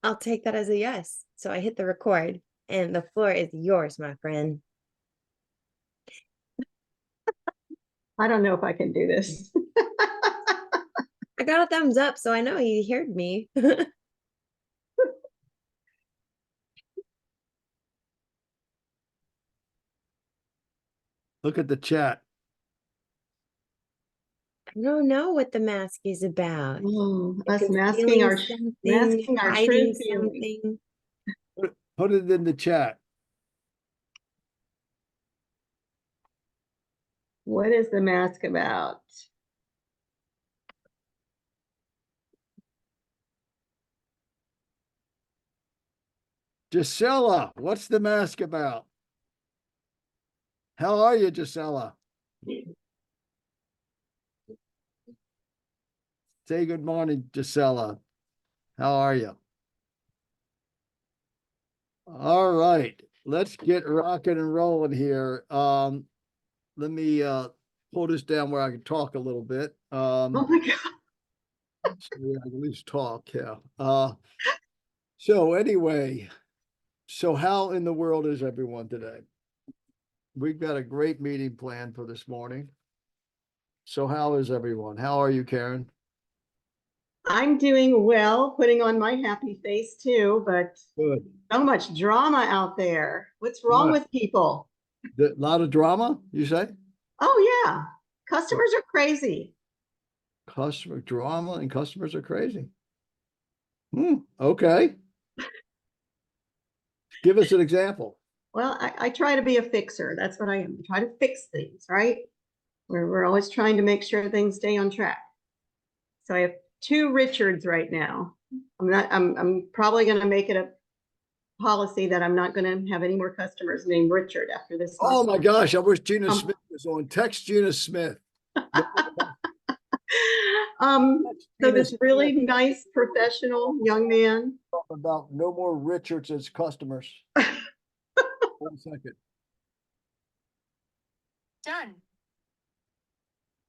I'll take that as a yes. So I hit the record, and the floor is yours, my friend. I don't know if I can do this. I got a thumbs up, so I know he heard me. I Look at the chat. don't know what the mask is about. Oh, us Concealing something, masking our true hiding feelings. something. Put it in the chat. What is the mask about? Gisela, what's the mask about? How are you, Gisela? Say good morning, Gisela. How are you? All right, let's get rocking and rolling here. Let me pull this down where I can talk a little bit. Oh my God. So I can at least talk, yeah. So anyway, so how in the world is everyone today? We've got a great meeting planned for this morning. So how is everyone? How are you, Karen? I'm doing well, putting on my happy face too, but Good. so much drama out there. What's wrong What? with people? A lot of drama, you say? Oh yeah, customers are crazy. Customer drama and customers are crazy. Okay. Give us an example. Well, I try to be a fixer. That's what I am. I try to fix things, right? We're always trying to make sure things stay on track. So I have two Richards right now. I'm probably going to make it a policy that I'm not going to have any more customers named Richard after this Oh month. my gosh, I wish Gina Um, Smith was on. Text Gina Smith. So this really nice professional young man. About no more Richards as customers. 1 second. Done.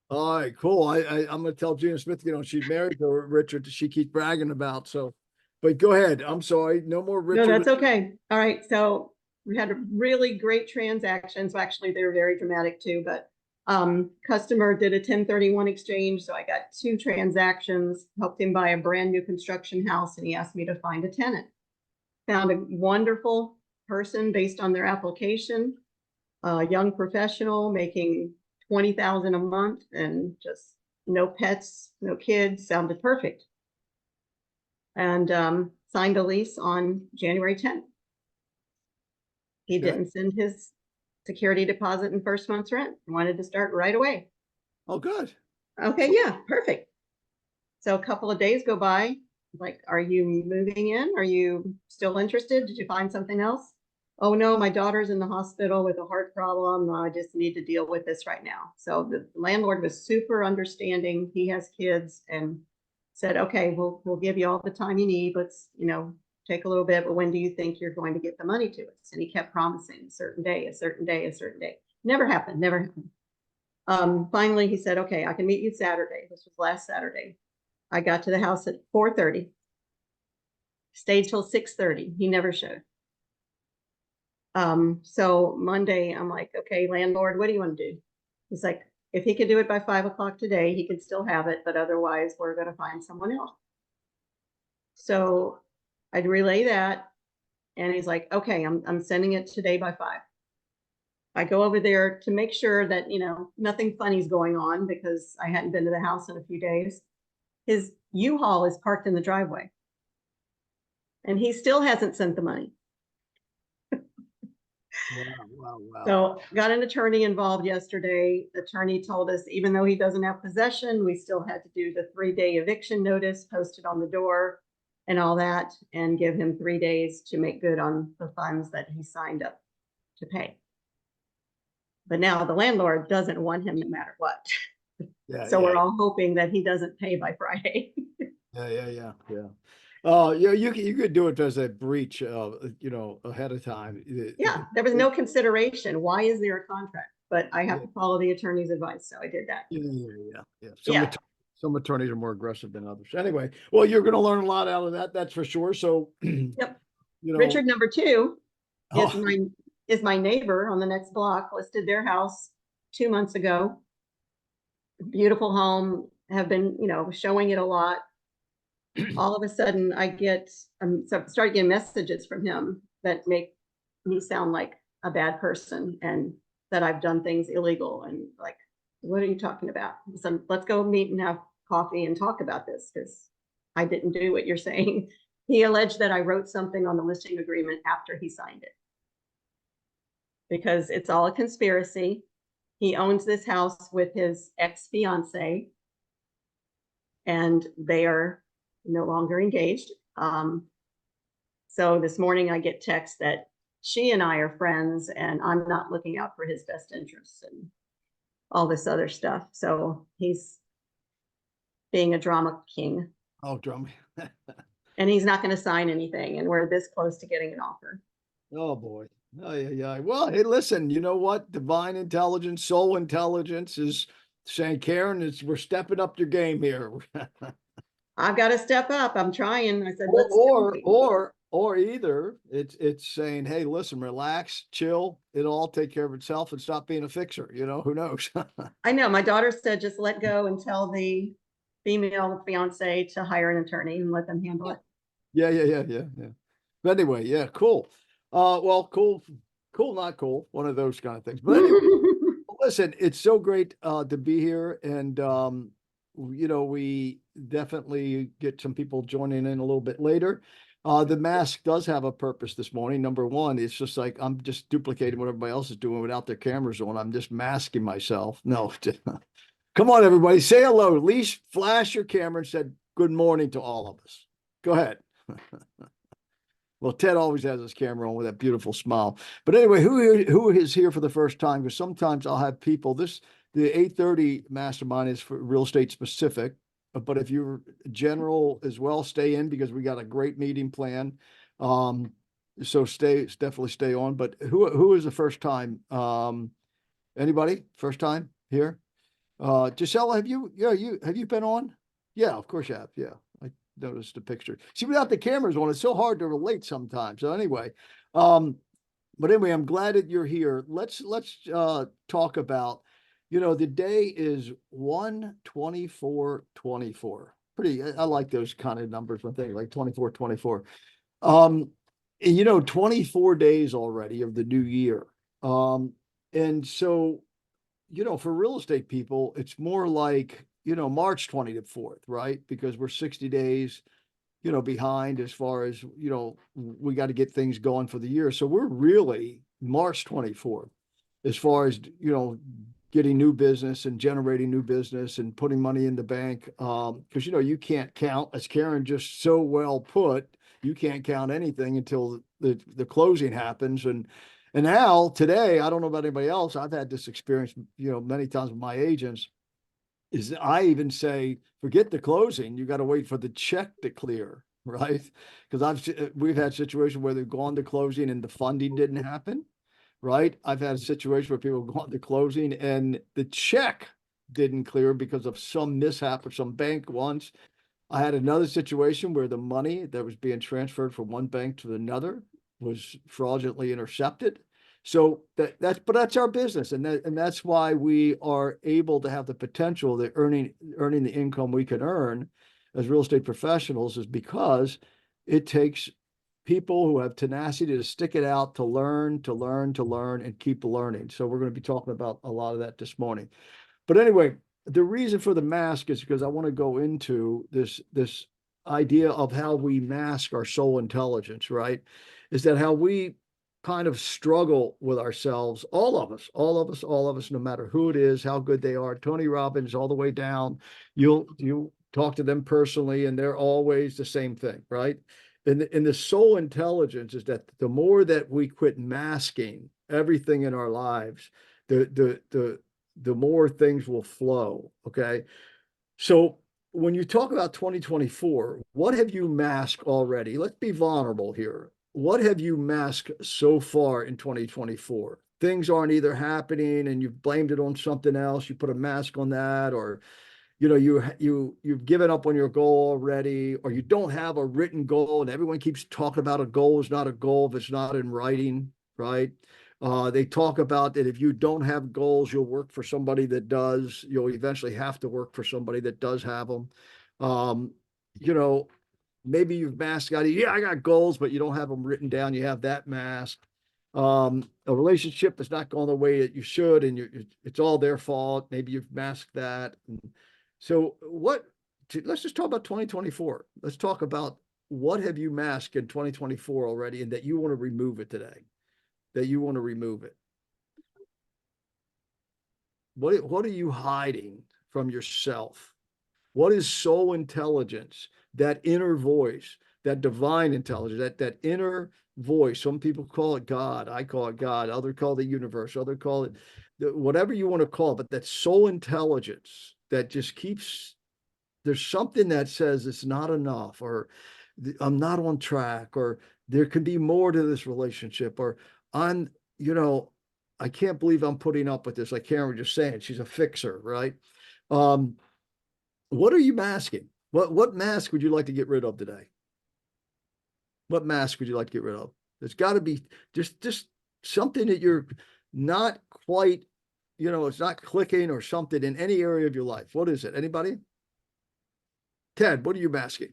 All right, cool. I'm gonna tell Gina Smith, she's married to Richard, she keeps bragging about, so. But go ahead. I'm sorry. No more No, Richard. that's okay. All right. So we had a really great transactions. Actually, they were very dramatic too, but customer did a 1031 exchange. So I got two transactions, helped him buy a brand new construction house, and he asked me to find a tenant. Found a wonderful person based on their application, a young professional making 20,000 a month and just no pets, no kids, sounded perfect. And signed a lease on January 10th. He Okay. didn't send his security deposit and first month's rent. Wanted to start right away. Oh, good. Okay, yeah, perfect. So a couple of days go by. Like, are you moving in? Are you still interested? Did you find something else? Oh no, my daughter's in the hospital with a heart problem. I just need to deal with this right now. So the landlord was super understanding. He has kids and said, okay, we'll give you all the time you need. Let's, take a little bit, but when do you think you're going to get the money to us? And he kept promising a certain day, a certain day, a certain day. Never happened, never happened. Finally, he said, okay, I can meet you Saturday. This was last Saturday. I got to the house at 4:30, stayed till 6:30. He never showed. So Monday, I'm like, okay, landlord, what do you want to do? He's like, if he could do it by 5 o'clock today, he could still have it, but otherwise we're going to find someone else. So I'd relay that. And he's like, okay, I'm sending it today by 5. I go over there to make sure that, nothing funny's going on because I hadn't been to the house in a few days. His U-Haul is parked in the driveway. And he still hasn't sent the money. Wow. So got an attorney involved yesterday. The attorney told us, even though he doesn't have possession, we still had to do the 3-day eviction notice posted on the door and all that, and give him 3 days to make good on the funds that he signed up to pay. But now the landlord doesn't want him no matter what. Yeah. So we're all hoping that he doesn't pay by Friday. Yeah. Oh, yeah, you could do it as a breach, ahead of time. Yeah, there was no consideration. Why is there a contract? But I have to follow the attorney's advice, so I did that. Yeah. Yeah. Some attorneys are more aggressive than others. Anyway, well, you're going to learn a lot out of that. That's for sure. So, Yep. you know, Richard number 2 is oh, my neighbor on the next block, listed their house 2 months ago. Beautiful home, have been, showing it a lot. All of a sudden I start getting messages from him that make me sound like a bad person and that I've done things illegal, and like, what are you talking about? So let's go meet and have coffee and talk about this, because I didn't do what you're saying. He alleged that I wrote something on the listing agreement after he signed it, because it's all a conspiracy. He owns this house with his ex-fiance, and they are no longer engaged. So this morning I get text that she and I are friends and I'm not looking out for his best interests and all this other stuff. So he's being a drama king, oh, drum. and he's not going to sign anything. And we're this close to getting an offer. Oh boy. Oh yeah, yeah. Well, hey, listen, you know what? Divine intelligence, soul intelligence is saying, Karen, we're stepping up your game here. I've got to step up. I'm trying. I said, Or, let's do it. or either it's saying, hey, listen, relax, chill, it'll all take care of itself and stop being a fixer. Who knows? I know my daughter said, just let go and tell the female fiance to hire an attorney and let them handle it. Yeah. But anyway, yeah, cool. Well, cool, not cool, one of those kind of things. But anyway, listen, it's so great to be here, and we definitely get some people joining in a little bit later. The mask does have a purpose this morning. Number one, it's just like I'm just duplicating what everybody else is doing without their cameras on. I'm just masking myself. No, come on, everybody, say hello. At least flash your camera and said good morning to all of us. Go ahead. Well, Ted always has his camera on with that beautiful smile. But anyway, who is here for the first time? Because sometimes I'll have people. The 8:30 mastermind is for real estate specific, but if you're general as well, stay in because we got a great meeting plan. So definitely stay on. But who is the first time? Anybody first time here? Gisela, have you been on? Yeah, of course you have. Yeah. Notice the picture. See, without the cameras on, it's so hard to relate sometimes. So anyway, but anyway, I'm glad that you're here. Let's talk about, the day is 1/24/24. Pretty, I like those kind of numbers when they like 24/24. 24 days already of the new year. And so, for real estate people, it's more like, March 24th, right? Because we're 60 days, behind as far as, we got to get things going for the year. So we're really March 24th as far as, getting new business and generating new business and putting money in the bank. Because, you can't count, as Karen just so well put, you can't count anything until the closing happens. And now today, I don't know about anybody else, I've had this experience, many times with my agents, is I even say, forget the closing, you got to wait for the check to clear, right? Because we've had situations where they've gone to closing and the funding didn't happen, right? I've had a situation where people have gone to closing and the check didn't clear because of some mishap or some bank once. I had another situation where the money that was being transferred from one bank to another was fraudulently intercepted. So that's our business, and that's why we are able to have the potential that earning the income we can earn as real estate professionals is because it takes people who have tenacity to stick it out, to learn, and keep learning. So we're going to be talking about a lot of that this morning. But anyway, the reason for the mask is because I want to go into this idea of how we mask our soul intelligence, right? Is that how we kind of struggle with ourselves, all of us, no matter who it is, how good they are. Tony Robbins, all the way down. You'll talk to them personally, and they're always the same thing, right? And the soul intelligence is that the more that we quit masking everything in our lives, the more things will flow. Okay. So when you talk about 2024, what have you masked already? Let's be vulnerable here. What have you masked so far in 2024? Things aren't either happening and you've blamed it on something else. You put a mask on that, or, you know, you've given up on your goal already, or you don't have a written goal, and everyone keeps talking about a goal is not a goal if it's not in writing, right? They talk about that if you don't have goals, you'll work for somebody that does. You'll eventually have to work for somebody that does have them. You know, maybe you've masked out, yeah, I got goals, but you don't have them written down. You have that mask. A relationship is not going the way that you should, and it's all their fault. Maybe you've masked that. So let's just talk about 2024. Let's talk about what have you masked in 2024 already, and that you want to remove it today, that you want to remove it. What are you hiding from yourself? What is soul intelligence, that inner voice, that divine intelligence, that inner voice? Some people call it God. I call it God. Others call it the universe. Others call it whatever you want to call it. But that soul intelligence that just keeps, there's something that says it's not enough, or I'm not on track, or there can be more to this relationship, or I'm, you know, I can't believe I'm putting up with this. Like Karen was just saying, she's a fixer, right? What are you masking? What mask would you like to get rid of today? What mask would you like to get rid of? There's got to be just something that you're not quite, you know, it's not clicking, or something in any area of your life. What is it? Anybody? Ted, what are you masking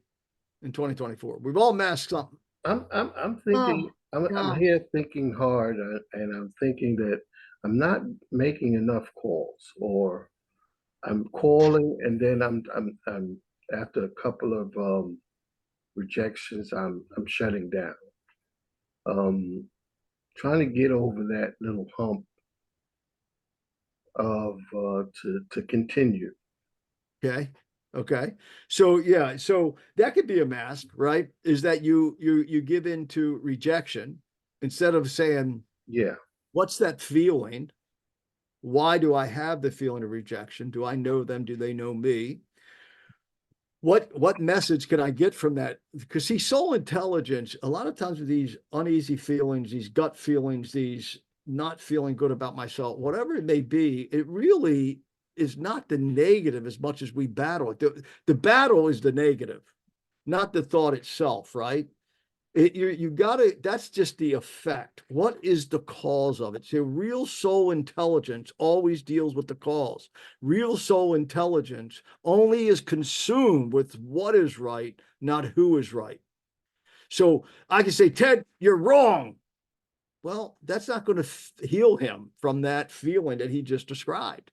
in 2024? We've all masked something. I'm thinking, I'm gosh. here thinking hard, and I'm thinking that I'm not making enough calls, or I'm calling and then I'm after a couple of rejections, I'm shutting down. Trying to get over that little hump of to continue. Okay. Okay. So yeah, so that could be a mask, right? Is that you give in to rejection instead of saying, Yeah. what's that feeling? Why do I have the feeling of rejection? Do I know them? Do they know me? What message can I get from that? Because see, soul intelligence, a lot of times with these uneasy feelings, these gut feelings, these not feeling good about myself, whatever it may be, it really is not the negative as much as we battle it. The battle is the negative, not the thought itself, right? You gotta, that's just the effect. What is the cause of it? So real soul intelligence always deals with the cause. Real soul intelligence only is consumed with what is right, not who is right. So I can say, Ted, you're wrong. Well, that's not going to heal him from that feeling that he just described,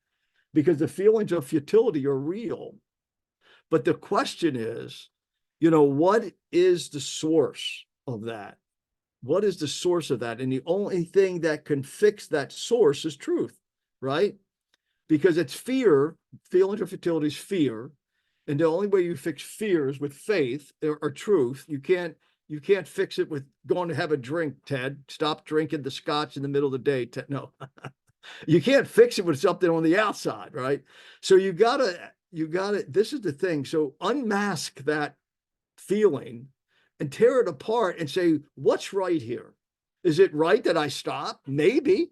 because the feelings of futility are real. But the question is, you know, what is the source of that? What is the source of that? And the only thing that can fix that source is truth, right? Because it's fear. Feelings of futility is fear. And the only way you fix fear is with faith or truth. You can't fix it with going to have a drink, Ted. Stop drinking the scotch in the middle of the day, Ted. No. You can't fix it with something on the outside, right? So you gotta, this is the thing. So unmask that feeling and tear it apart and say, what's right here? Is it right that I stop? Maybe.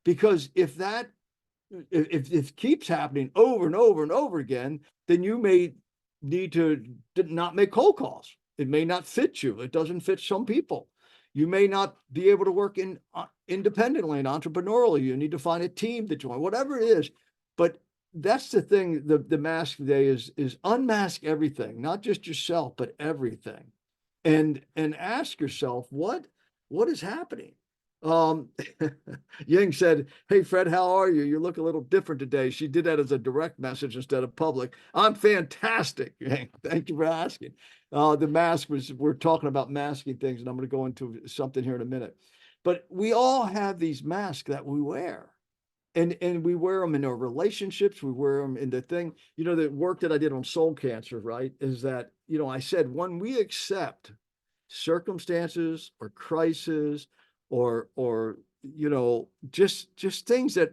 Because if it keeps happening over and over and over again, then you may need to not make cold calls. It may not fit you. It doesn't fit some people. You may not be able to work independently and entrepreneurially. You need to find a team to join, whatever it is. But that's the thing. The mask today is unmask everything, not just yourself, but everything, and ask yourself what is happening. Ying said, "Hey Fred, how are you? You look a little different today." She did that as a direct message instead of public. I'm fantastic. Ying, thank you for asking. The mask was, we're talking about masking things, and I'm going to go into something here in a minute. But we all have these masks that we wear. And we wear them in our relationships. We wear them in the thing, you know, the work that I did on soul cancer, right? Is that, you know, I said, when we accept circumstances or crisis or, you know, just things that,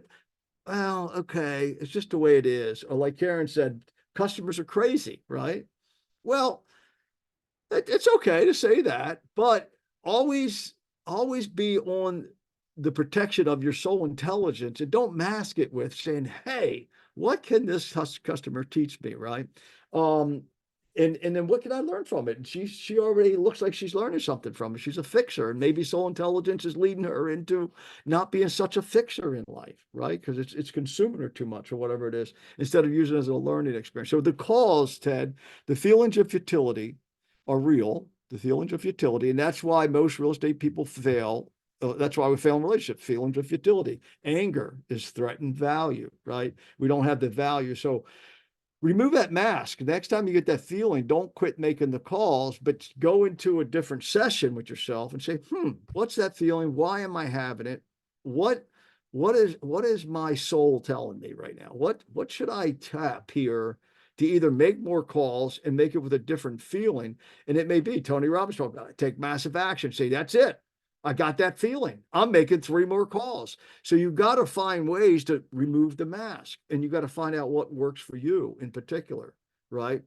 well, okay, it's just the way it is. Or like Karen said, customers are crazy, right? Well, it's okay to say that, but always be on the protection of your soul intelligence, and don't mask it with saying, hey, what can this customer teach me, right? And then what can I learn from it? And she already looks like she's learning something from it. She's a fixer, and maybe soul intelligence is leading her into not being such a fixer in life, right? Because it's consuming her too much or whatever it is, instead of using it as a learning experience. So the cause, Ted, the feelings of futility are real, the feelings of futility, and that's why most real estate people fail. That's why we fail in relationships. Feelings of futility. Anger is threatened value, right? We don't have the value. So remove that mask. Next time you get that feeling, don't quit making the calls, but go into a different session with yourself and say, what's that feeling? Why am I having it? What is my soul telling me right now? What should I tap here to either make more calls and make it with a different feeling? And it may be Tony Robbins talking about it. Take massive action. Say, that's it. I got that feeling. I'm making 3 more calls. So you got to find ways to remove the mask, and you got to find out what works for you in particular, right?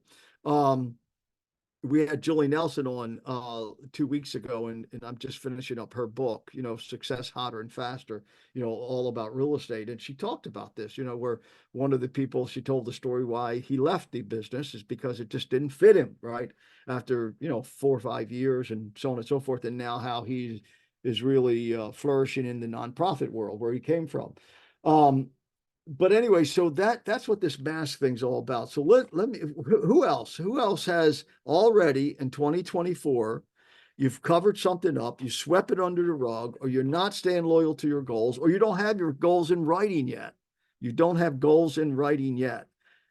We had Julie Nelson on 2 weeks ago, and I'm just finishing up her book, Success Hotter and Faster, all about real estate. And she talked about this, where one of the people, she told the story why he left the business is because it just didn't fit him, right? After, 4 or 5 years and so on and so forth. And now how he is really flourishing in the nonprofit world where he came from. But anyway, so that's what this mask thing's all about. So let me, who else has already in 2024, you've covered something up, you swept it under the rug, or you're not staying loyal to your goals, or you don't have your goals in writing yet. You don't have goals in writing yet.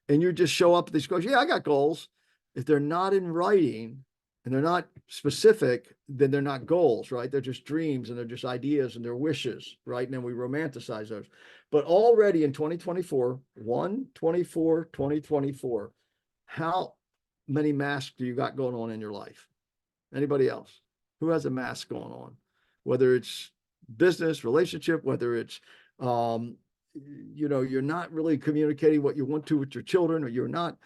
And you just show up with these goals. Yeah, I got goals. If they're not in writing and they're not specific, then they're not goals, right? They're just dreams, and they're just ideas, and they're wishes, right? And then we romanticize those. But already in 2024, 2024, how many masks do you got going on in your life? Anybody else? Who has a mask going on? Whether it's business, relationship, whether it's, you're not really communicating what you want to with your children, or you're not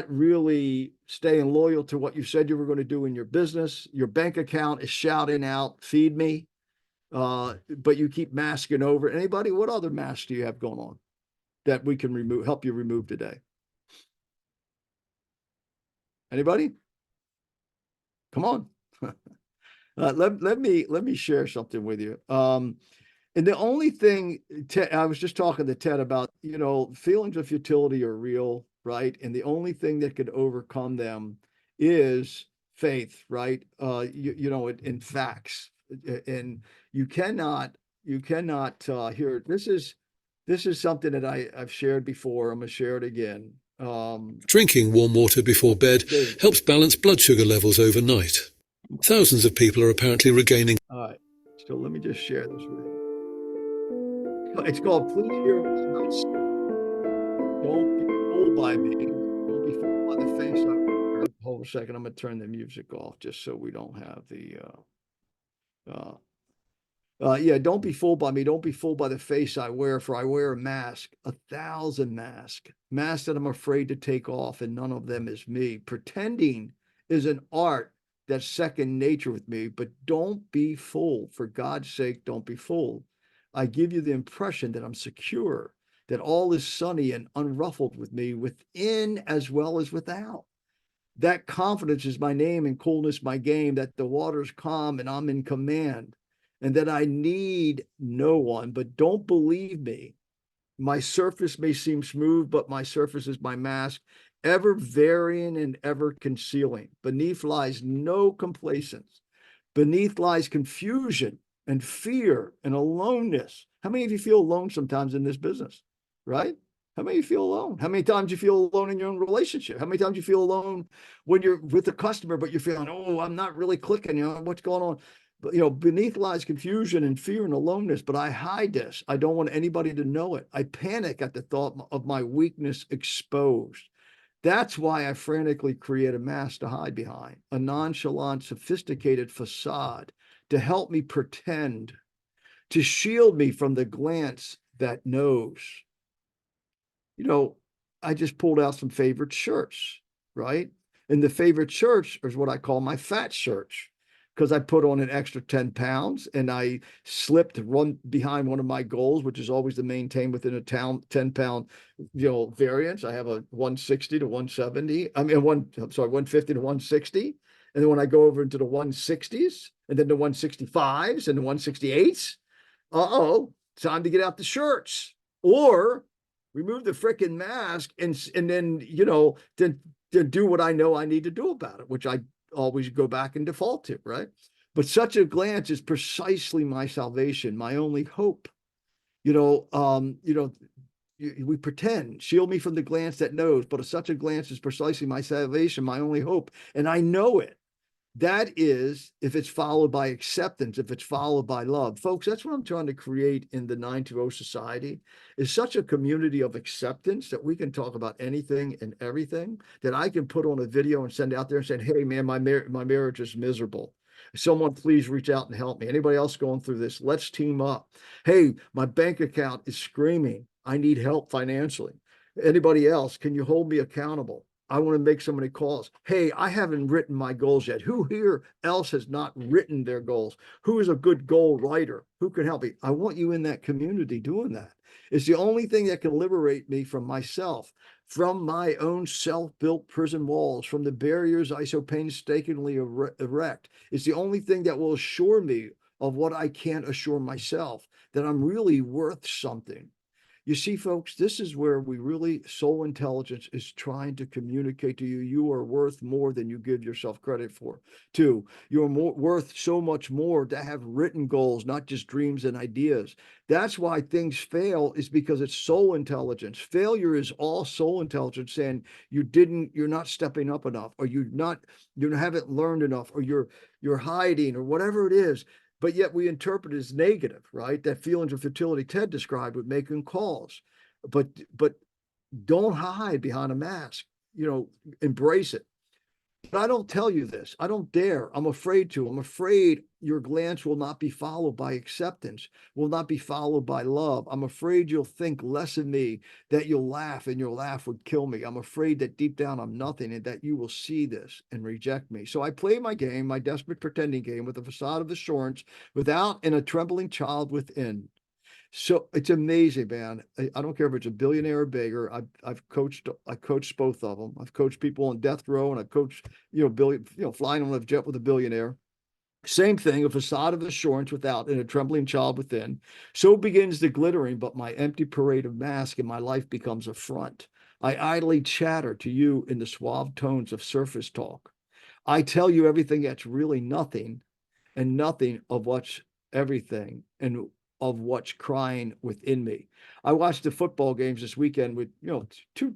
really staying loyal to what you said you were going to do in your business. Your bank account is shouting out, feed me. But you keep masking over. Anybody, what other masks do you have going on that we can help you remove today? Anybody? Come on. Let me share something with you. And the only thing, I was just talking to Ted about, feelings of futility are real, right? And the only thing that could overcome them is faith, right? In facts. And you cannot hear, this is something that I've shared before. I'm going to share it again. Drinking warm water before bed helps balance blood sugar levels overnight. Thousands of people are apparently regaining. All right. So let me just share this with you. It's called Please Hear What I Say. Don't be fooled by me. Don't be fooled by the face. Hold a second. I'm going to turn the music off just so we don't have the, don't be fooled by me. Don't be fooled by the face I wear, for I wear a mask, 1,000 masks that I'm afraid to take off, and none of them is me. Pretending is an art that's second nature with me, but don't be fooled. For God's sake, don't be fooled. I give you the impression that I'm secure, that all is sunny and unruffled with me, within as well as without. That confidence is my name, and coolness my game, that the water's calm and I'm in command, and that I need no one. But don't believe me. My surface may seem smooth, but my surface is my mask, ever varying and ever concealing. Beneath lies no complacence. Beneath lies confusion and fear and aloneness. How many of you feel alone sometimes in this business, right? How many of you feel alone? How many times you feel alone in your own relationship? How many times you feel alone when you're with a customer, but you're feeling, oh, I'm not really clicking, what's going on? But, beneath lies confusion and fear and aloneness, but I hide this. I don't want anybody to know it. I panic at the thought of my weakness exposed. That's why I frantically create a mask to hide behind, a nonchalant, sophisticated facade to help me pretend, to shield me from the glance that knows. I just pulled out some favorite shirts, right? And the favorite shirts is what I call my fat shirts, because I put on an extra 10 pounds and I slipped run behind one of my goals, which is always to maintain within a 10-pound, variance. I have a 160 to 170. I mean, 150 to 160. And then when I go over into the 160s and then the 165s and the 168s, time to get out the shirts or remove the freaking mask and then, then do what I know I need to do about it, which I always go back and default to, right? But such a glance is precisely my salvation, my only hope. We pretend, shield me from the glance that knows, but such a glance is precisely my salvation, my only hope. And I know it. That is, if it's followed by acceptance, if it's followed by love. Folks, that's what I'm trying to create in the 920 Society, is such a community of acceptance that we can talk about anything and everything, that I can put on a video and send out there and say, hey, man, my marriage is miserable. Someone please reach out and help me. Anybody else going through this? Let's team up. Hey, my bank account is screaming. I need help financially. Anybody else? Can you hold me accountable? I want to make so many calls. Hey, I haven't written my goals yet. Who here else has not written their goals? Who is a good goal writer? Who can help me? I want you in that community doing that. It's the only thing that can liberate me from myself, from my own self-built prison walls, from the barriers I so painstakingly erect. It's the only thing that will assure me of what I can't assure myself, that I'm really worth something. You see, folks, this is where soul intelligence is trying to communicate to you. You are worth more than you give yourself credit for. 2, you're worth so much more to have written goals, not just dreams and ideas. That's why things fail, is because it's soul intelligence. Failure is all soul intelligence saying you're not stepping up enough, or you haven't learned enough, or you're hiding, or whatever it is. But yet we interpret it as negative, right? That feelings of futility Ted described with making calls. But don't hide behind a mask, embrace it. But I don't tell you this. I don't dare. I'm afraid to. I'm afraid your glance will not be followed by acceptance, will not be followed by love. I'm afraid you'll think less of me, that you'll laugh and your laugh would kill me. I'm afraid that deep down I'm nothing and that you will see this and reject me. So I play my game, my desperate pretending game, with a facade of assurance without, and a trembling child within. So it's amazing, man. I don't care if it's a billionaire or beggar. I coached both of them. I've coached people on death row, and I've coached, flying on a jet with a billionaire. Same thing, a facade of assurance without, and a trembling child within. So begins the glittering, but my empty parade of mask in my life becomes a front. I idly chatter to you in the suave tones of surface talk. I tell you everything that's really nothing, and nothing of what's everything, and of what's crying within me. I watched the football games this weekend with, two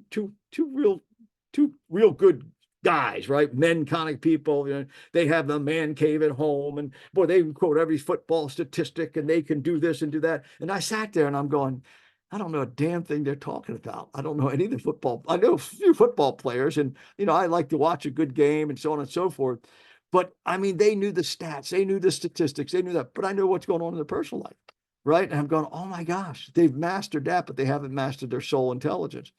real good guys, right? Men kind of people, they have the man cave at home, and boy, they quote every football statistic, and they can do this and do that. And I sat there and I'm going, I don't know a damn thing they're talking about. I don't know any of the football. I know a few football players, and, I like to watch a good game and so on and so forth. But I mean, they knew the stats, they knew the statistics, they knew that, but I know what's going on in their personal life. Right. And I'm going, oh my gosh, they've mastered that, but they haven't mastered their soul intelligence,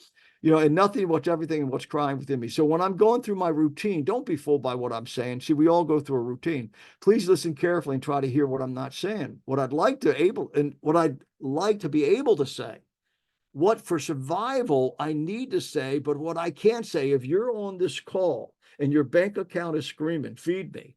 and nothing, what's everything, and what's crying within me. So when I'm going through my routine, don't be fooled by what I'm saying. See, we all go through a routine. Please listen carefully and try to hear what I'm not saying. What I'd like to be able to say, what for survival I need to say, but what I can't say, if you're on this call and your bank account is screaming, feed me,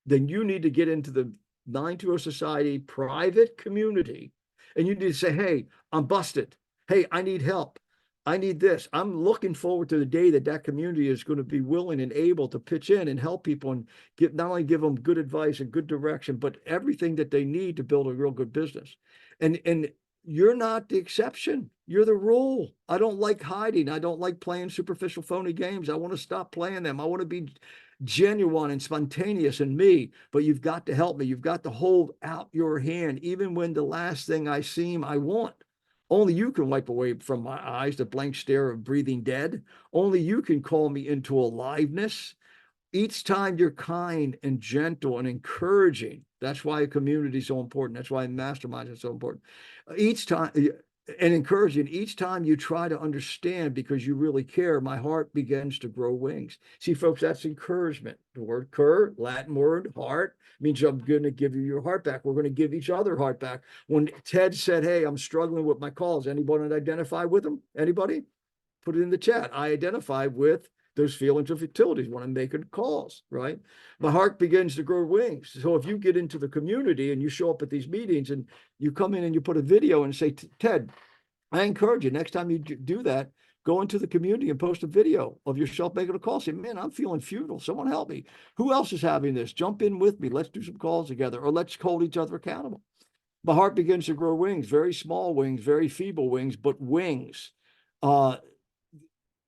then you need to get into the 920 Society private community, and you need to say, hey, I'm busted. Hey, I need help. I need this. I'm looking forward to the day that community is going to be willing and able to pitch in and help people, and not only give them good advice and good direction, but everything that they need to build a real good business. And you're not the exception. You're the rule. I don't like hiding. I don't like playing superficial, phony games. I want to stop playing them. I want to be genuine and spontaneous in me, but you've got to help me. You've got to hold out your hand, even when the last thing I seem I want. Only you can wipe away from my eyes the blank stare of breathing dead. Only you can call me into aliveness. Each time you're kind and gentle and encouraging. That's why a community is so important. That's why masterminds are so important. Each time and encouraging. Each time you try to understand because you really care, my heart begins to grow wings. See, folks, that's encouragement. The word cur, Latin word, heart, means I'm going to give you your heart back. We're going to give each other heart back. When Ted said, hey, I'm struggling with my calls, anybody identify with him? Anybody? Put it in the chat. I identify with those feelings of futility when I'm making calls, right? My heart begins to grow wings. So if you get into the community and you show up at these meetings and you come in and you put a video and say, Ted, I encourage you, next time you do that, go into the community and post a video of yourself making a call. Say, man, I'm feeling futile. Someone help me. Who else is having this? Jump in with me. Let's do some calls together, or let's hold each other accountable. My heart begins to grow wings, very small wings, very feeble wings, but wings.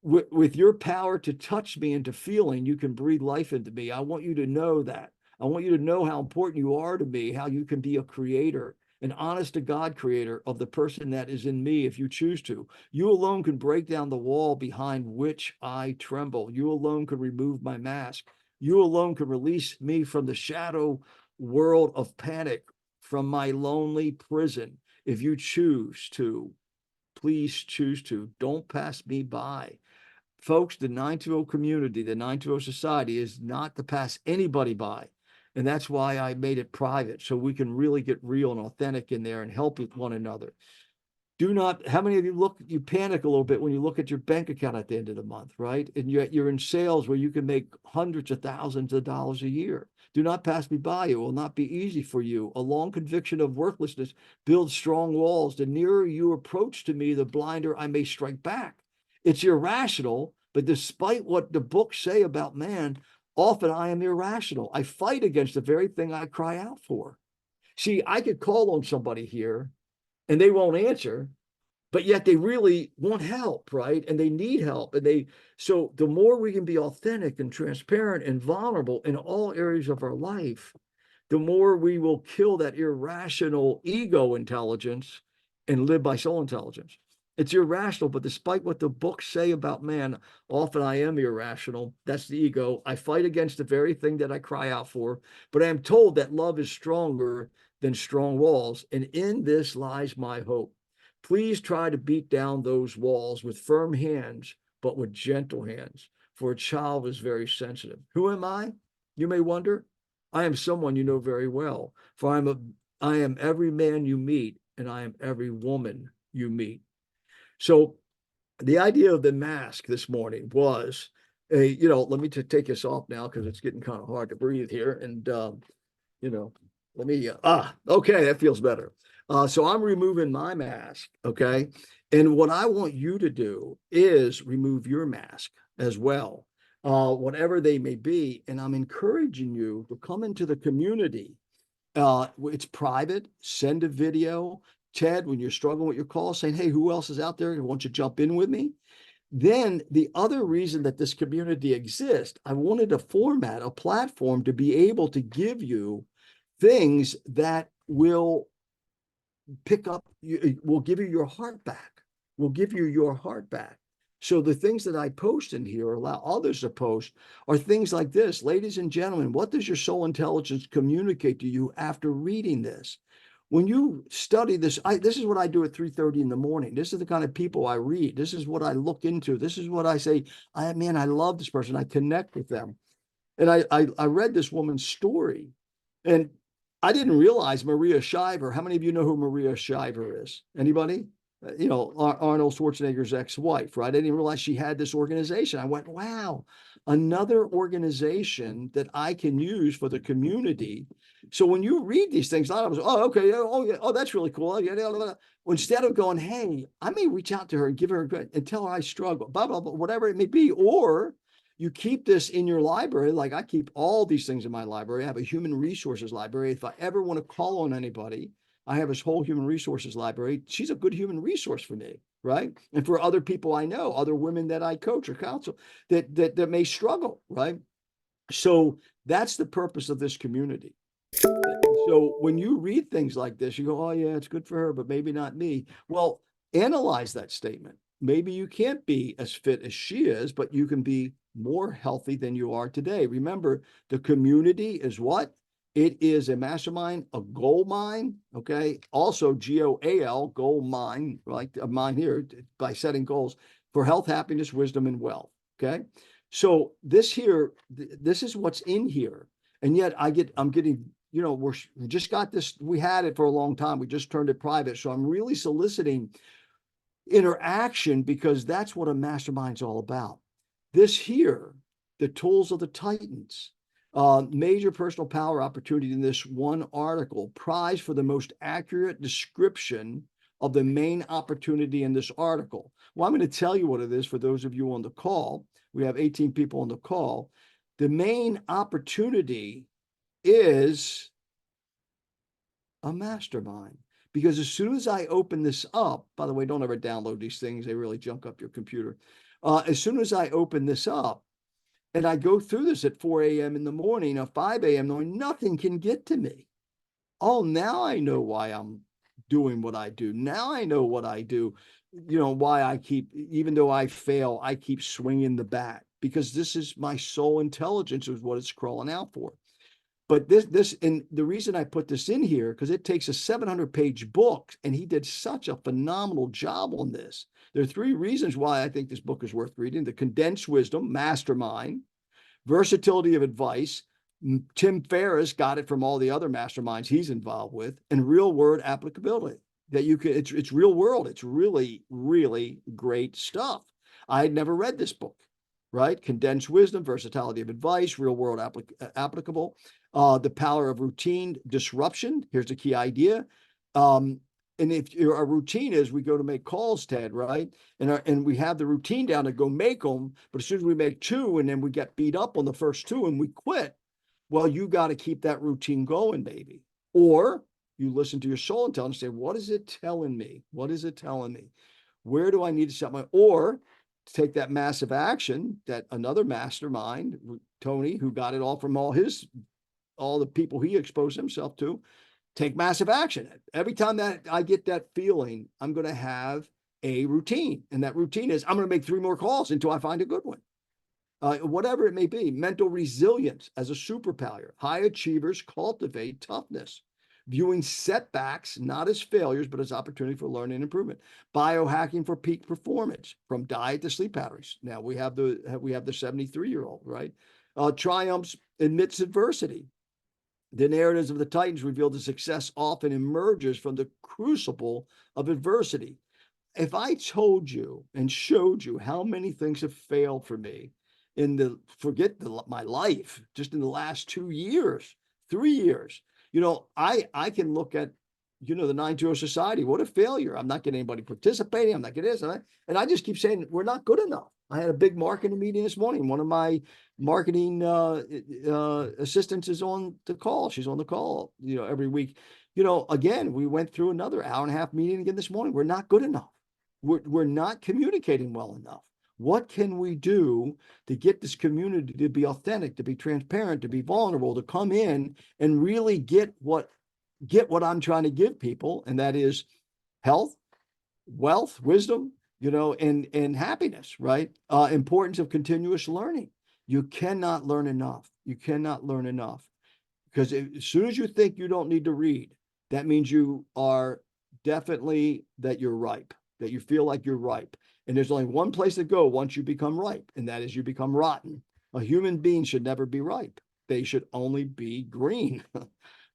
With your power to touch me into feeling, you can breathe life into me. I want you to know that. I want you to know how important you are to me, how you can be a creator, an honest to God creator of the person that is in me if you choose to. You alone can break down the wall behind which I tremble. You alone can remove my mask. You alone can release me from the shadow world of panic, from my lonely prison. If you choose to, please choose to. Don't pass me by. Folks, the 920 community, the 920 society is not to pass anybody by. And that's why I made it private, so we can really get real and authentic in there and help with one another. Do not, how many of you panic a little bit when you look at your bank account at the end of the month, right? And yet you're in sales where you can make hundreds of thousands of dollars a year. Do not pass me by. It will not be easy for you. A long conviction of worthlessness builds strong walls. The nearer you approach to me, the blinder I may strike back. It's irrational, but despite what the books say about man, often I am irrational. I fight against the very thing I cry out for. See, I could call on somebody here and they won't answer, but yet they really want help, right? And they need help. So the more we can be authentic and transparent and vulnerable in all areas of our life, the more we will kill that irrational ego intelligence and live by soul intelligence. It's irrational, but despite what the books say about man, often I am irrational. That's the ego. I fight against the very thing that I cry out for, but I am told that love is stronger than strong walls, and in this lies my hope. Please try to beat down those walls with firm hands, but with gentle hands, for a child is very sensitive. Who am I? You may wonder. I am someone you know very well, for I am every man you meet, and I am every woman you meet. So the idea of the mask this morning was, let me take this off now because it's getting kind of hard to breathe here. And, let me, okay, that feels better. So I'm removing my mask, okay? And what I want you to do is remove your mask as well, whatever they may be. And I'm encouraging you to come into the community. It's private, send a video. Ted, when you're struggling with your call, saying, hey, who else is out there who wants to jump in with me? Then the other reason that this community exists, I wanted a format, a platform to be able to give you things that will will give you your heart back, will give you your heart back. So the things that I post in here, allow others to post, are things like this. Ladies and gentlemen, what does your soul intelligence communicate to you after reading this? When you study this, this is what I do at 3:30 in the morning. This is the kind of people I read. This is what I look into. This is what I say, I love this person. I connect with them. And I read this woman's story, and I didn't realize Maria Shriver. How many of you know who Maria Shriver is? Anybody? Arnold Schwarzenegger's ex-wife, right? I didn't realize she had this organization. I went, wow, another organization that I can use for the community. So when you read these things, a lot of us, oh, okay, oh, yeah, oh, that's really cool. Yeah. Instead of going, hey, I may reach out to her and give her a good and tell her I struggle, blah, blah, blah, whatever it may be. Or you keep this in your library. Like I keep all these things in my library. I have a human resources library. If I ever want to call on anybody, I have this whole human resources library. She's a good human resource for me, right? And for other people I know, other women that I coach or counsel that may struggle, right? So that's the purpose of this community. So when you read things like this, you go, oh yeah, it's good for her, but maybe not me. Well, analyze that statement. Maybe you can't be as fit as she is, but you can be more healthy than you are today. Remember, the community is what? It is a mastermind, a goal mine, okay? Also GOAL, goal mine, like a mine here, by setting goals for health, happiness, wisdom, and wealth, okay? So this here, this is what's in here. And yet I'm getting, you know, we just got this, we had it for a long time. We just turned it private. So I'm really soliciting interaction because that's what a mastermind's all about. This here, the tools of the Titans, major personal power opportunity in this one article, prize for the most accurate description of the main opportunity in this article. Well, I'm going to tell you what it is for those of you on the call. We have 18 people on the call. The main opportunity is a mastermind. Because as soon as I open this up, by the way, don't ever download these things. They really junk up your computer. As soon as I open this up and I go through this at 4 a.m. in the morning or 5 a.m., knowing nothing can get to me. Oh, now I know why I'm doing what I do. Now I know what I do, you know, why I keep, even though I fail, I keep swinging the bat, because this is my soul intelligence is what it's crawling out for. But and the reason I put this in here, because it takes a 700-page book, and he did such a phenomenal job on this. There are 3 reasons why I think this book is worth reading: the condensed wisdom, mastermind, versatility of advice. Tim Ferriss got it from all the other masterminds he's involved with, and real world applicability. That you can, it's real world. It's really, really great stuff. I had never read this book, right? Condensed wisdom, versatility of advice, real world applicable. The power of routine disruption. Here's the key idea. And if our routine is we go to make calls, Ted, right? And we have the routine down to go make them. But as soon as we make 2 and then we get beat up on the first 2 and we quit, well, you got to keep that routine going, baby. Or you listen to your soul intelligence and say, what is it telling me? What is it telling me? Where do I need to set my, or take that massive action that another mastermind, Tony, who got it all from all the people he exposed himself to, take massive action. Every time that I get that feeling, I'm going to have a routine. And that routine is I'm going to make 3 more calls until I find a good one. Whatever it may be. Mental resilience as a superpower. High achievers cultivate toughness, viewing setbacks not as failures, but as opportunity for learning and improvement. Biohacking for peak performance, from diet to sleep patterns. Now we have the 73-year-old, right? Triumphs amidst adversity. The narratives of the Titans reveal the success often emerges from the crucible of adversity. If I told you and showed you how many things have failed for me in my life, just in the last 2 years, 3 years, you know, I can look at, you know, the 920 Society. What a failure. I'm not getting anybody participating. I'm not getting this. And I just keep saying, we're not good enough. I had a big marketing meeting this morning. One of my marketing assistants is on the call. She's on the call, you know, every week. You know, again, we went through another hour-and-a-half meeting again this morning. We're not good enough. We're not communicating well enough. What can we do to get this community to be authentic, to be transparent, to be vulnerable, to come in and really get what I'm trying to give people, and that is health, wealth, wisdom, you know, and happiness, right? Importance of continuous learning. You cannot learn enough. You cannot learn enough, because as soon as you think you don't need to read, that means you are definitely that you're ripe, that you feel like you're ripe. And there's only one place to go once you become ripe, and that is you become rotten. A human being should never be ripe. They should only be green.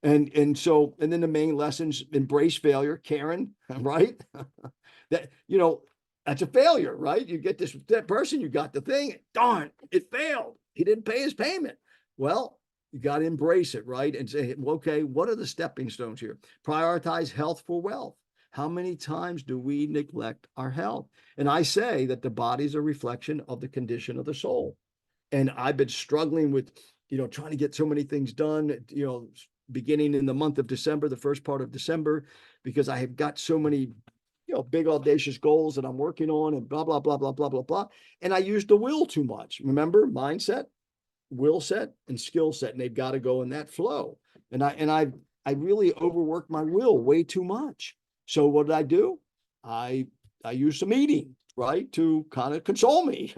And then the main lessons: embrace failure, Karen, right? That, you know, that's a failure, right? You get that person, you got the thing, darn, it failed. He didn't pay his payment. Well, you got to embrace it, right? And say, okay, what are the stepping stones here? Prioritize health for wealth. How many times do we neglect our health? And I say that the body is a reflection of the condition of the soul. And I've been struggling with, you know, trying to get so many things done, you know, beginning in the month of December, the first part of December, because I have got so many, you know, big audacious goals that I'm working on, and blah, blah, blah, blah, blah, blah, blah. And I use the will too much. Remember, mindset, will set, and skill set, and they've got to go in that flow. And I really overworked my will way too much. So what did I do? I used some eating, right, to kind of console me,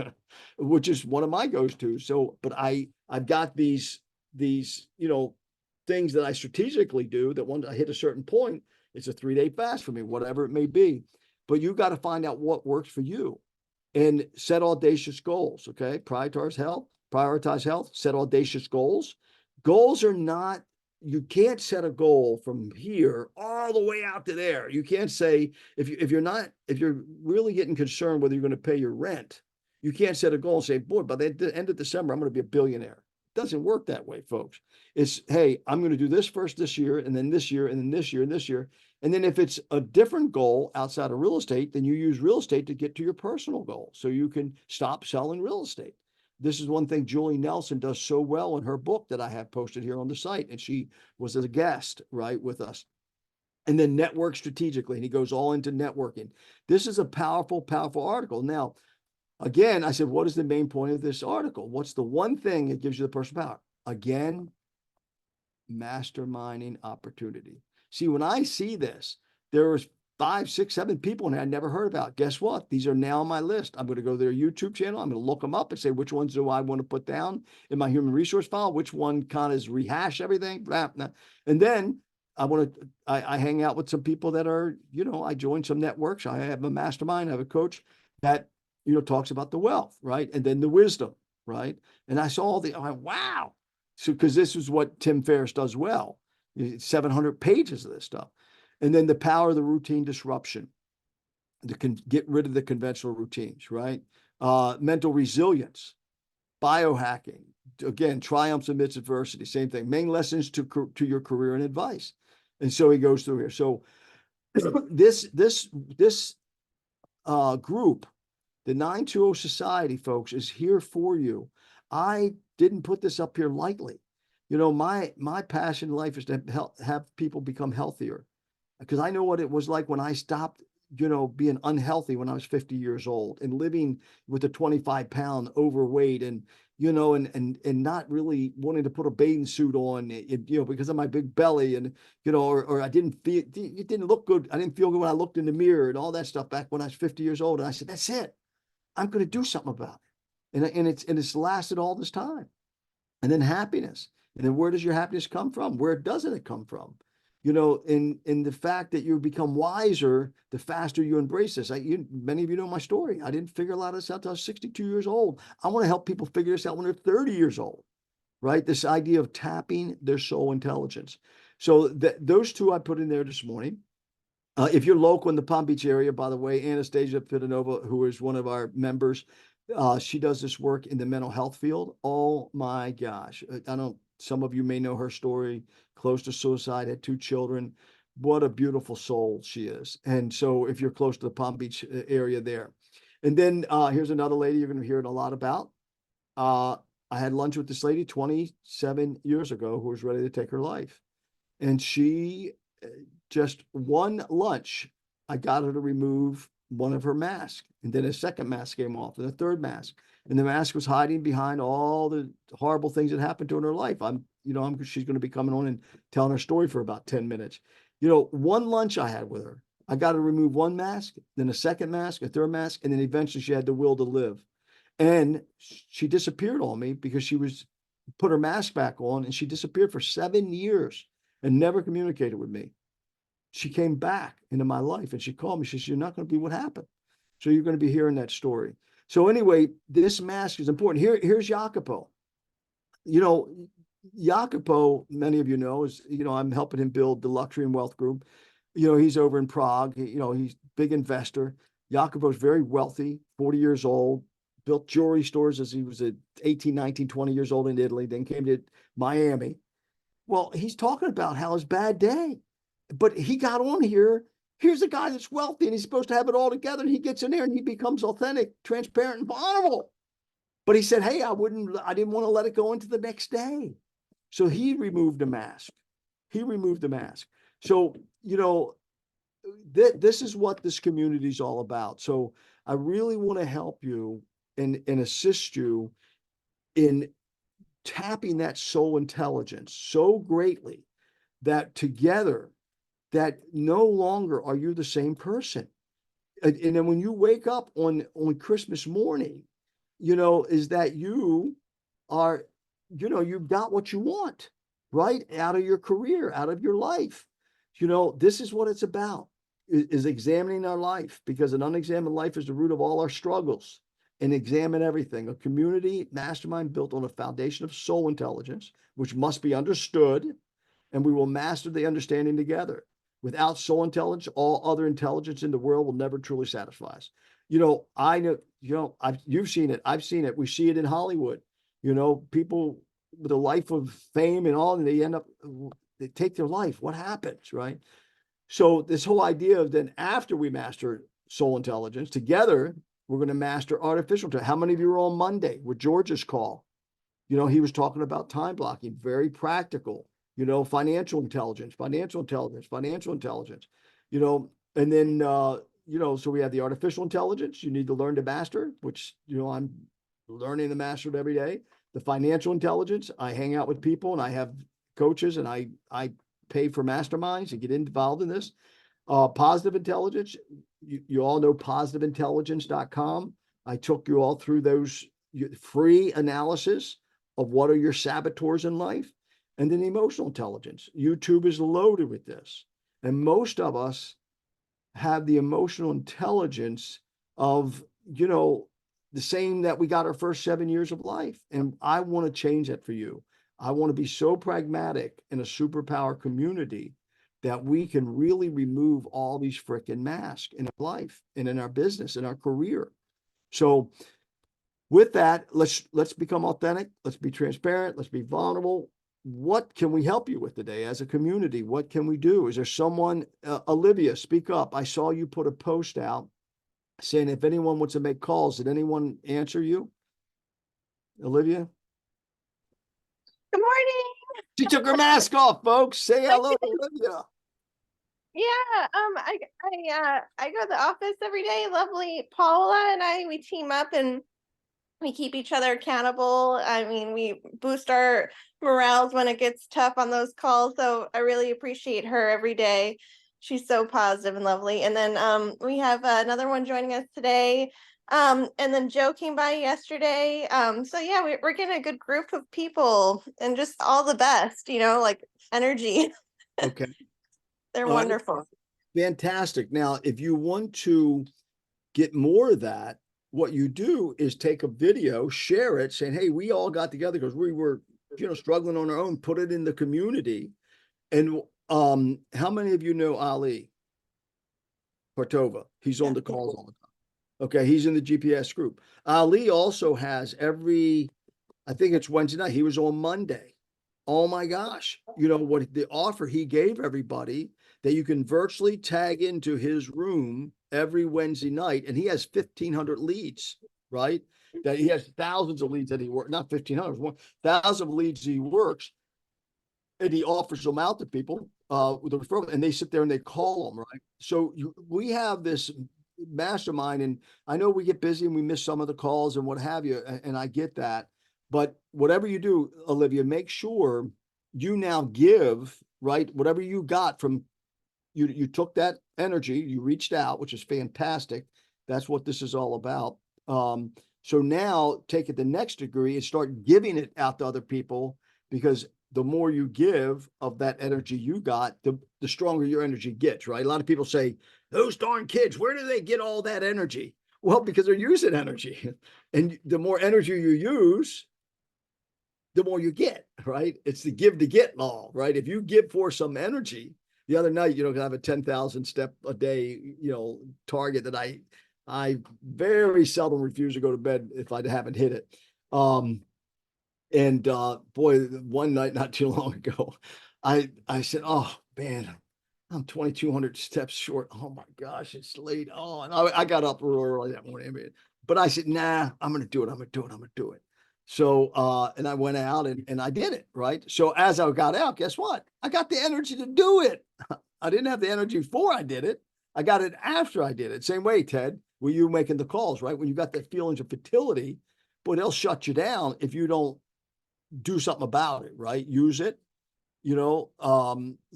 which is one of my go-tos. So, but I've got these, you know, things that I strategically do that once I hit a certain point, it's a 3-day fast for me, whatever it may be. But you got to find out what works for you and set audacious goals. Okay. Prioritize health, set audacious goals. Goals are not, you can't set a goal from here all the way out to there. You can't say, if you're really getting concerned whether you're going to pay your rent, you can't set a goal and say, boy, by the end of December, I'm going to be a billionaire. It doesn't work that way, folks. It's, hey, I'm going to do this first this year, and then this year, and then this year, and this year. And then if it's a different goal outside of real estate, then you use real estate to get to your personal goal. So you can stop selling real estate. This is one thing Julie Nelson does so well in her book that I have posted here on the site. And she was a guest, right, with us. And then network strategically. And he goes all into networking. This is a powerful, powerful article. Now, again, I said, what is the main point of this article? What's the one thing that gives you the personal power? Again, masterminding opportunity. See, when I see this, there was 5, 6, 7 people and I never heard about. Guess what? These are now on my list. I'm going to go to their YouTube channel. I'm going to look them up and say, which ones do I want to put down in my human resource file? Which one kind of rehash everything? And then I hang out with some people that are, I join some networks. I have a mastermind. I have a coach that, talks about the wealth, right? And then the wisdom, right? And I saw I went, wow. So, because this is what Tim Ferriss does well, 700 pages of this stuff. And then the power of the routine disruption, get rid of the conventional routines, right? Mental resilience, biohacking, again, triumphs amidst adversity, same thing. Main lessons to your career and advice. And so he goes through here. So this group, the 920 Society, folks, is here for you. I didn't put this up here lightly. My passion in life is to have people become healthier, because I know what it was like when I stopped, being unhealthy when I was 50 years old and living with a 25-pound overweight and, and not really wanting to put a bathing suit on, because of my big belly and, or I didn't feel, it didn't look good. I didn't feel good when I looked in the mirror and all that stuff back when I was 50 years old. And I said, that's it. I'm going to do something about it. And it's lasted all this time. And then happiness. And then where does your happiness come from? Where doesn't it come from? In the fact that you become wiser, the faster you embrace this. Many of you know my story. I didn't figure a lot of this out until I was 62 years old. I want to help people figure this out when they're 30 years old, right? This idea of tapping their soul intelligence. So those two I put in there this morning. If you're local in the Palm Beach area, by the way, Anastasia Fidanova, who is one of our members, she does this work in the mental health field. Oh my gosh. Some of you may know her story, close to suicide, had 2 children. What a beautiful soul she is. And so if you're close to the Palm Beach area there. And then here's another lady you're going to hear a lot about. I had lunch with this lady 27 years ago who was ready to take her life. And she, just one lunch, I got her to remove one of her masks. And then a second mask came off and a third mask. And the mask was hiding behind all the horrible things that happened to her in her life. She's going to be coming on and telling her story for about 10 minutes. One lunch I had with her, I got her to remove one mask, then a second mask, a third mask, and then eventually she had the will to live. And she disappeared on me because she put her mask back on, and she disappeared for 7 years and never communicated with me. She came back into my life and she called me. She said, you're not going to be what happened. So you're going to be hearing that story. So anyway, this mask is important. Here's Jacopo. Jacopo, many of you know, is, I'm helping him build the Luxury and Wealth Group. He's over in Prague. He's big investor. Jacopo's very wealthy, 40 years old, built jewelry stores as he was 18, 19, 20 years old in Italy, then came to Miami. Well, he's talking about how his bad day, but he got on here. Here's a guy that's wealthy and he's supposed to have it all together. And he gets in there and he becomes authentic, transparent, and vulnerable. But he said, hey, I didn't want to let it go into the next day. So he removed the mask. So, this is what this community is all about. So I really want to help you and assist you in tapping that soul intelligence so greatly that together, that no longer are you the same person. And then when you wake up on Christmas morning, is that you are, you've got what you want, right? Out of your career, out of your life. You know, this is what it's about, is examining our life, because an unexamined life is the root of all our struggles. And examine everything. A community mastermind built on a foundation of soul intelligence, which must be understood, and we will master the understanding together. Without soul intelligence, all other intelligence in the world will never truly satisfy us. You know, I know, you've seen it. I've seen it. We see it in Hollywood. You know, people with a life of fame and all, and they end up, they take their life. What happens, right? So this whole idea of then after we master soul intelligence together, we're going to master artificial intelligence. How many of you were on Monday with George's call? You know, he was talking about time blocking, very practical, you know, financial intelligence, you know, and then, you know, so we have the artificial intelligence you need to learn to master, which, you know, I'm learning to master it every day. The financial intelligence, I hang out with people and I have coaches and I pay for masterminds and get involved in this. Positive intelligence, you all know positiveintelligence.com. I took you all through those free analysis of what are your saboteurs in life. And then emotional intelligence. YouTube is loaded with this. And most of us have the emotional intelligence of, you know, the same that we got our first 7 years of life. And I want to change that for you. I want to be so pragmatic in a superpower community that we can really remove all these freaking masks in our life and in our business, in our career. So with that, let's become authentic. Let's be transparent. Let's be vulnerable. What can we help you with today as a community? What can we do? Is there someone, Olivia, speak up. I saw you put a post out saying if anyone wants to make calls, did anyone answer you? Olivia? Good morning. She took her mask off, folks. Say hello to Olivia. Yeah, I go to the office every day. Lovely Paula and I, we team up and we keep each other accountable. I mean, we boost our morales when it gets tough on those calls. So I really appreciate her every day. She's so positive and lovely. And then we have another one joining us today. And then Joe came by yesterday. So yeah, we're getting a good group of people and just all the best, you know, like energy. Okay. They're All right. wonderful. Fantastic. Now, if you want to get more of that, what you do is take a video, share it, saying, hey, we all got together because we were, you know, struggling on our own, put it in the community. And how many of you know Ali Partova? He's on the calls all the time. Okay, he's in the GPS group. Ali also has I think it's Wednesday night. He was on Monday. Oh my gosh. You know what the offer he gave everybody, that you can virtually tag into his room every Wednesday night, and he has 1,500 leads, right? That he has thousands of leads that he works, not 1,500, 1,000 leads he works, and he offers them out to people with a referral, and they sit there and they call them, right? So we have this mastermind, and I know we get busy and we miss some of the calls and what have you, and I get that. But whatever you do, Olivia, make sure you now give, right? Whatever you got from you took that energy, you reached out, which is fantastic. That's what this is all about. So now take it the next degree and start giving it out to other people, because the more you give of that energy you got, the stronger your energy gets, right? A lot of people say, those darn kids, where do they get all that energy? Well, because they're using energy. And the more energy you use, the more you get, right? It's the give to get law, right? If you give for some energy, the other night, you know, I have a 10,000 step a day, you know, target that I very seldom refuse to go to bed if I haven't hit it. And boy, one night not too long ago, I said, oh man, I'm 2,200 steps short. Oh my gosh, it's late. Oh, and I got up early that morning, but I said, nah, I'm going to do it. So, and I went out and I did it, right? So as I got out, guess what? I got the energy to do it. I didn't have the energy before I did it. I got it after I did it. Same way, Ted, were you making the calls, right? When you got that feelings of fertility, boy, they'll shut you down if you don't do something about it, right? Use it, you know,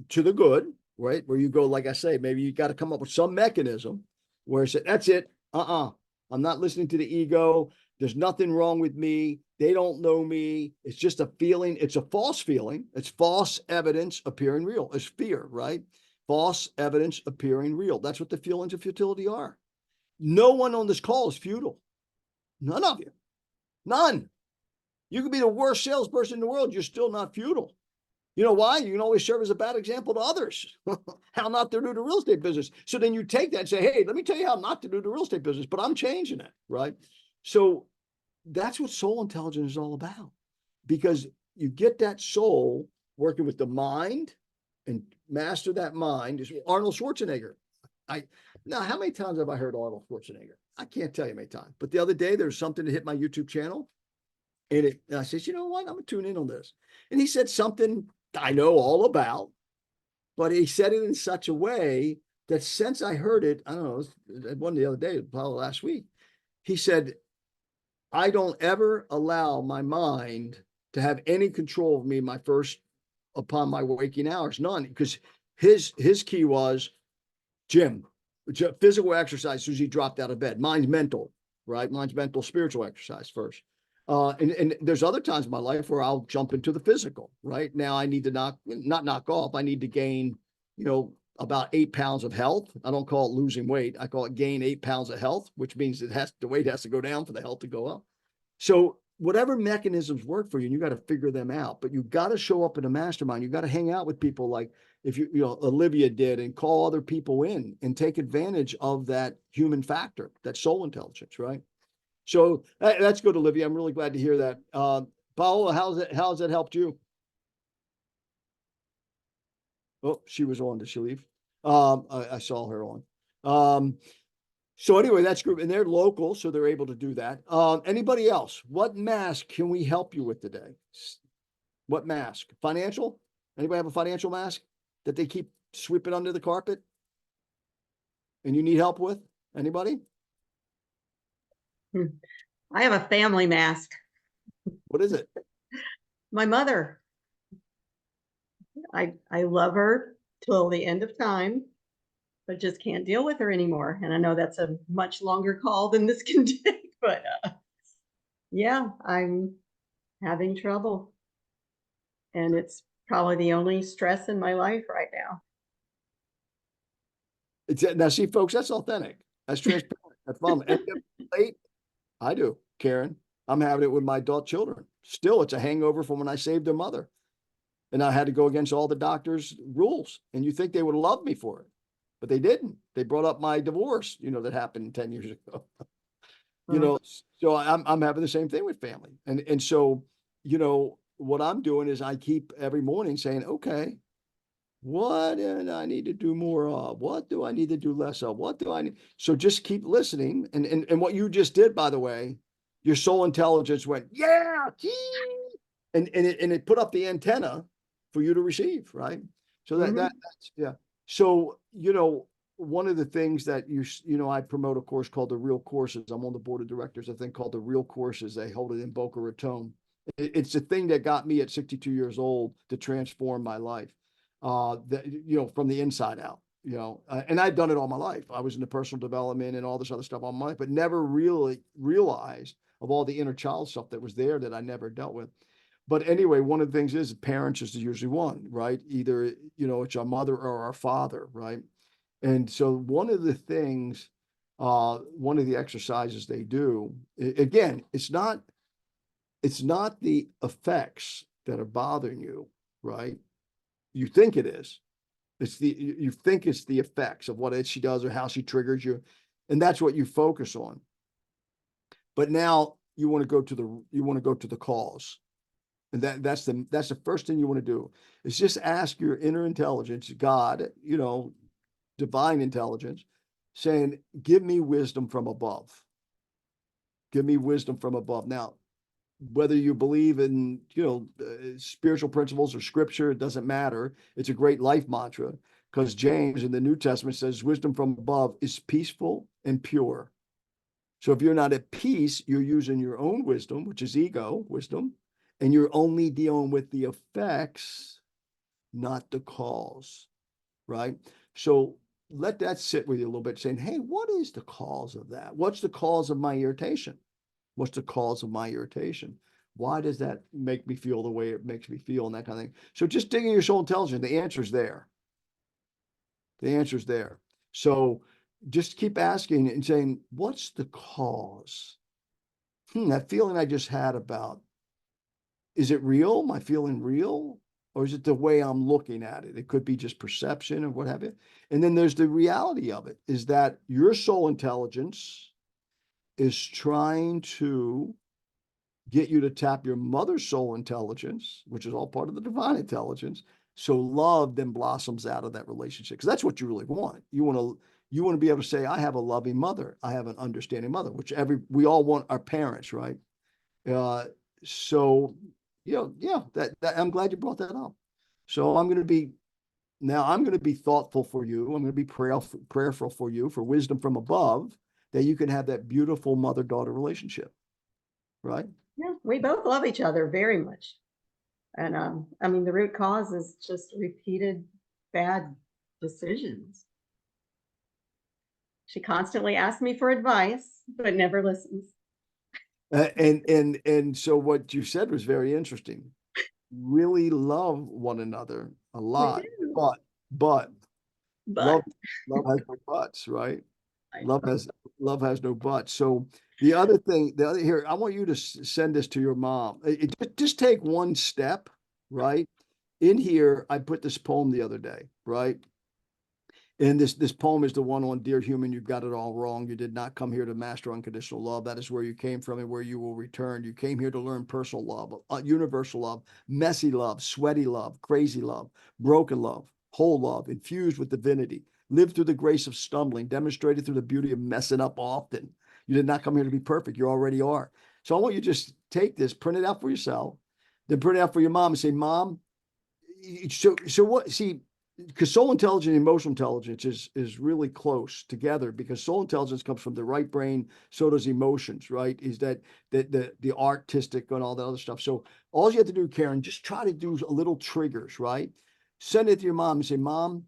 to the good, right? Where you go, like I say, maybe you got to come up with some mechanism where it's, that's it. I'm not listening to the ego. There's nothing wrong with me. They don't know me. It's just a feeling. It's a false feeling. It's false evidence appearing real. It's fear, right? False evidence appearing real. That's what the feelings of futility are. No one on this call is futile. None of you. None. You could be the worst salesperson in the world. You're still not futile. You know why? You can always serve as a bad example to others how not to do the real estate business. So then you take that and say, hey, let me tell you how not to do the real estate business, but I'm changing it, right? So that's what soul intelligence is all about, because you get that soul working with the mind and master that mind. Is Arnold Schwarzenegger. Now, how many times have I heard Arnold Schwarzenegger? I can't tell you how many times. But the other day, there's something that hit my YouTube channel. And I said, you know what? I'm going to tune in on this. And he said something I know all about, but he said it in such a way that since I heard it, I don't know, it wasn't the other day, probably last week, he said, I don't ever allow my mind to have any control of me upon my waking hours, none, because his key was gym, physical exercise as soon as he dropped out of bed. Mine's mental, right? Mine's mental, spiritual exercise first. And there's other times in my life where I'll jump into the physical, right? Now I need to not knock off. I need to gain, about 8 pounds of health. I don't call it losing weight. I call it gain 8 pounds of health, which means the weight has to go down for the health to go up. So whatever mechanisms work for you, and you got to figure them out, but you got to show up in a mastermind. You got to hang out with people like Olivia did, and call other people in and take advantage of that human factor, that soul intelligence, right? So that's good, Olivia. I'm really glad to hear that. Paola, how's that helped you? Oh, she was on. Did she leave? I saw her on. So anyway, that's group, and they're local, so they're able to do that. Anybody else? What mask can we help you with today? What mask? Financial? Anybody have a financial mask that they keep sweeping under the carpet and you need help with? Anybody? I have a family mask. What is it? My mother. I love her till the end of time, but just can't deal with her anymore. And I know that's a much longer call than this can take, but yeah, I'm having trouble. And it's probably the only stress in my life right now. Now, see, folks, that's authentic. That's transparent. That's fun. Late, I do, Karen. I'm having it with my adult children. Still, it's a hangover from when I saved their mother. And I had to go against all the doctor's rules. And you think they would love me for it, but they didn't. They brought up my divorce, that happened 10 years ago. So I'm having the same thing with family. And so, what I'm doing is I keep every morning saying, okay, what do I need to do more of? What do I need to do less of? What do I need? So just keep listening. And what you just did, by the way, your soul intelligence went, yeah, gee, and it put up the antenna for you to receive, right? So that's, yeah. So, one of the things that I promote a course called the Real Courses. I'm on the board of directors, a thing called the Real Courses. They hold it in Boca Raton. It's the thing that got me at 62 years old to transform my life, from the inside out, and I'd done it all my life. I was into personal development and all this other stuff all my life, but never really realized of all the inner child stuff that was there that I never dealt with. But anyway, one of the things is parents is usually one, right? Either, it's our mother or our father, right? And so one of the things, one of the exercises they do, again, it's not the effects that are bothering you, right? You think it is. You think it's the effects of what she does or how she triggers you. And that's what you focus on. But now you want to go to the cause. And that's the first thing you want to do is just ask your inner intelligence, God, divine intelligence, saying, give me wisdom from above. Give me wisdom from above. Now, whether you believe in, spiritual principles or scripture, it doesn't matter. It's a great life mantra, because James in the New Testament says wisdom from above is peaceful and pure. So if you're not at peace, you're using your own wisdom, which is ego wisdom, and you're only dealing with the effects, not the cause, right? So let that sit with you a little bit, saying, hey, what is the cause of that? What's the cause of my irritation? What's the cause of my irritation? Why does that make me feel the way it makes me feel and that kind of thing? So just digging your soul intelligence, the answer's there. The answer's there. So just keep asking and saying, what's the cause? That feeling I just had about, is it real? Am I feeling real? Or is it the way I'm looking at it? It could be just perception or what have you. And then there's the reality of it, is that your soul intelligence is trying to get you to tap your mother's soul intelligence, which is all part of the divine intelligence. So love then blossoms out of that relationship, because that's what you really want. You want to be able to say, I have a loving mother. I have an understanding mother, which we all want our parents, right? So, yeah, that I'm glad you brought that up. So I'm going to be thoughtful for you. I'm going to be prayerful for you, for wisdom from above, that you can have that beautiful mother-daughter relationship, right? Yeah, we both love each other very much. And I mean, the root cause is just repeated bad decisions. She constantly asks me for advice, but never listens. And so what you said was very interesting. Really love one another a lot, do. but But love has no buts, right? I Love know. has no buts. So the other thing, here, I want you to send this to your mom. Just take one step, right? In here, I put this poem the other day, right? And this poem is the one on Dear Human, you've got it all wrong. You did not come here to master unconditional love. That is where you came from and where you will return. You came here to learn personal love, universal love, messy love, sweaty love, crazy love, broken love, whole love, infused with divinity. Live through the grace of stumbling, demonstrated through the beauty of messing up often. You did not come here to be perfect. You already are. So I want you to just take this, print it out for yourself, then print it out for your mom and say, Mom, so what? See, because soul intelligence and emotional intelligence is really close together, because soul intelligence comes from the right brain, so does emotions, right? Is that the artistic and all that other stuff. So all you have to do, Karen, just try to do a little triggers, right? Send it to your mom and say, Mom,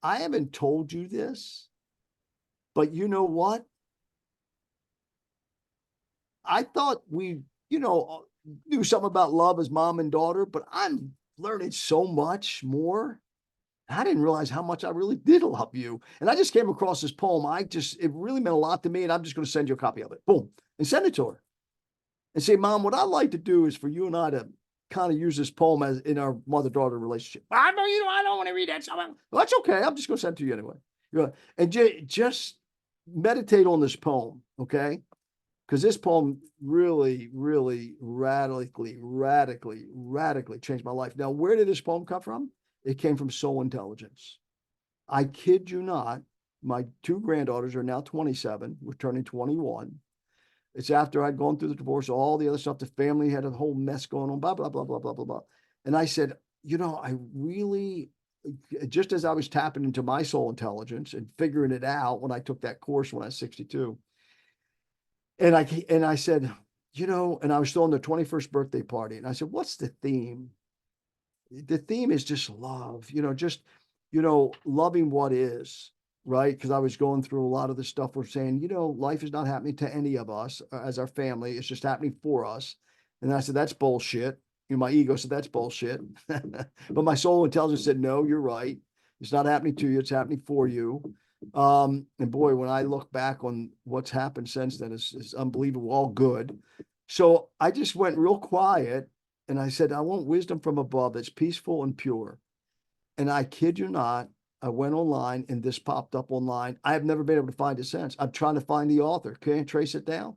I haven't told you this, but you know what? I thought we, knew something about love as mom and daughter, but I'm learning so much more. I didn't realize how much I really did love you. And I just came across this poem. It really meant a lot to me. And I'm just going to send you a copy of it. Boom. And send it to her. And say, Mom, what I'd like to do is for you and I to kind of use this poem as in our mother-daughter relationship. I don't want to read that. Well, that's okay. I'm just going to send it to you anyway. And just meditate on this poem. Okay. Because this poem really, really radically changed my life. Now, where did this poem come from? It came from soul intelligence. I kid you not. My two granddaughters are now 27. We're turning 21. It's after I'd gone through the divorce, all the other stuff. The family had a whole mess going on, blah, blah, blah, blah, blah, blah, blah. And I said, I really, just as I was tapping into my soul intelligence and figuring it out when I took that course when I was 62, and I said, and I was still on their 21st birthday party. And I said, what's the theme? The theme is just love, loving what is, right? Because I was going through a lot of the stuff we're saying, life is not happening to any of us as our family. It's just happening for us. And I said, that's bullshit. My ego said, that's bullshit. But my soul intelligence said, no, you're right. It's not happening to you. It's happening for you. And boy, when I look back on what's happened since then, it's unbelievable, all good. So I just went real quiet and I said, I want wisdom from above that's peaceful and pure. And I kid you not, I went online and this popped up online. I have never been able to find it since. I'm trying to find the author. Can't trace it down.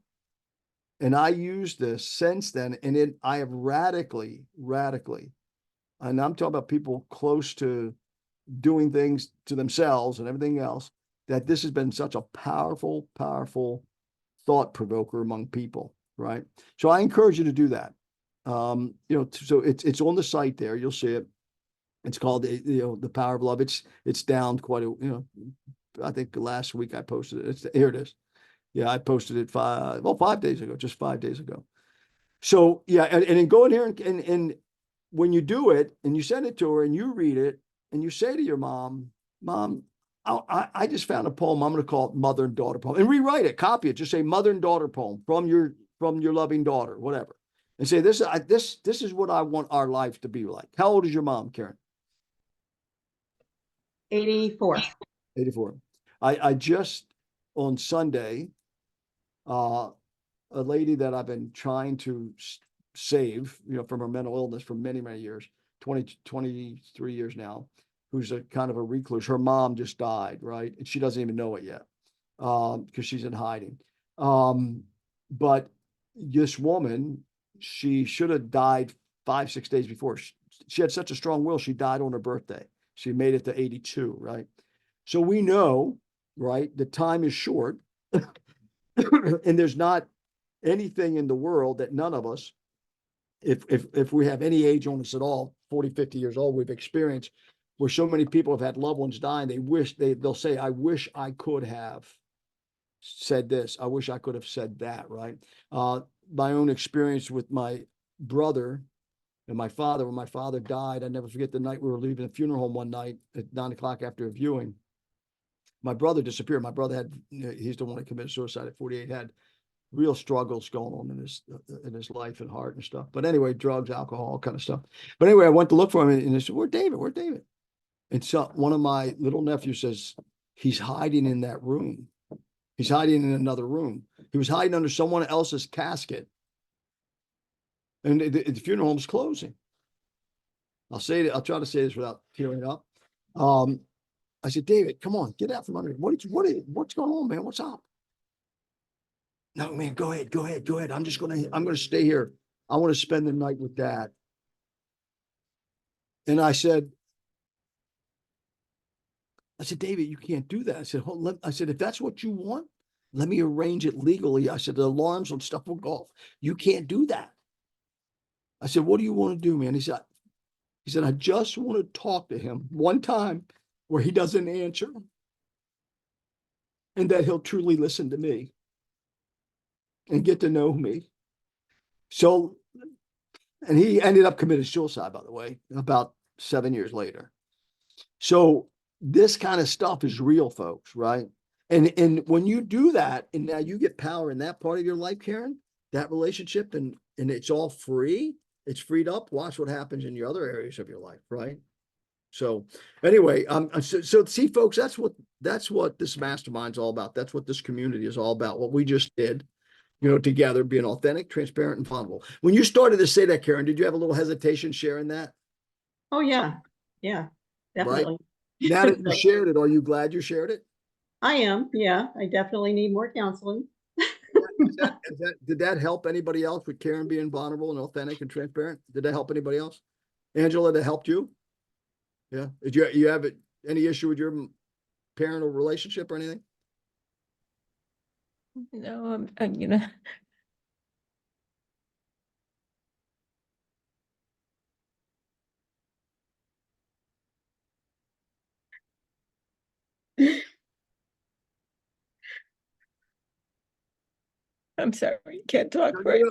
And I used this since then, and I have radically, and I'm talking about people close to doing things to themselves and everything else, that this has been such a powerful thought provoker among people, right? So I encourage you to do that. So it's on the site there. You'll see it. It's called the Power of Love. It's down quite a, I think last week I posted it. Here it is. Yeah, I posted it 5 days ago, just 5 days ago. So yeah, and then go in here and when you do it and you send it to her and you read it and you say to your mom, I just found a poem. I'm going to call it Mother and Daughter Poem, and rewrite it, copy it. Just say Mother and Daughter Poem from your loving daughter, whatever. and say, this is what I want our life to be like. How old is your mom, Karen? 84. 84. I just on Sunday, a lady that I've been trying to save, from her mental illness for many, many years, 23 years now, who's a kind of a recluse. Her mom just died, right? And she doesn't even know it yet, because she's in hiding. But this woman, she should have died 5-6 days before. She had such a strong will. She died on her birthday. She made it to 82, right? So we know, right, the time is short, and there's not anything in the world that none of us, if we have any age on us at all, 40, 50 years old, we've experienced where so many people have had loved ones die, and they'll say, I wish I could have said this. I wish I could have said that, right? My own experience with my brother and my father, when my father died, I never forget the night we were leaving the funeral home one night at 9 o'clock after a viewing. My brother disappeared. My brother he's the one that committed suicide at 48, had real struggles going on in his life and heart and stuff. But anyway, drugs, alcohol, all kind of stuff. But anyway, I went to look for him, and I said, where's David? Where's David? And so one of my little nephews says, he's hiding in that room. He's hiding in another room. He was hiding under someone else's casket. And the funeral home's closing. I'll try to say this without tearing up. I said, David, come on, get out from under. What's going on, man? What's up? No, man, go ahead. I'm going to stay here. I want to spend the night with Dad. And I said, David, you can't do that. I said, if that's what you want, let me arrange it legally. I said, the alarms and stuff will go off. You can't do that. I said, what do you want to do, man? He said, I just want to talk to him one time where he doesn't answer, and that he'll truly listen to me and get to know me. So, and he ended up committing suicide, by the way, about 7 years later. So this kind of stuff is real, folks, right? And when you do that, and now you get power in that part of your life, Karen, that relationship, and it's all free, it's freed up. Watch what happens in your other areas of your life, right? So anyway, so see, folks, that's what this mastermind's all about. That's what this community is all about. What we just did, together, being authentic, transparent, and vulnerable. When you started to say that, Karen, did you have a little hesitation sharing that? Oh, yeah. Yeah, definitely. Right? Now that you shared it, are you glad you shared it? I am. Yeah, I definitely need more counseling. Did that help anybody else with Karen being vulnerable and authentic and transparent? Did that help anybody else? Angela, that helped you? Yeah. Did you have any issue with your parental relationship or anything? No, I'm sorry, can't talk right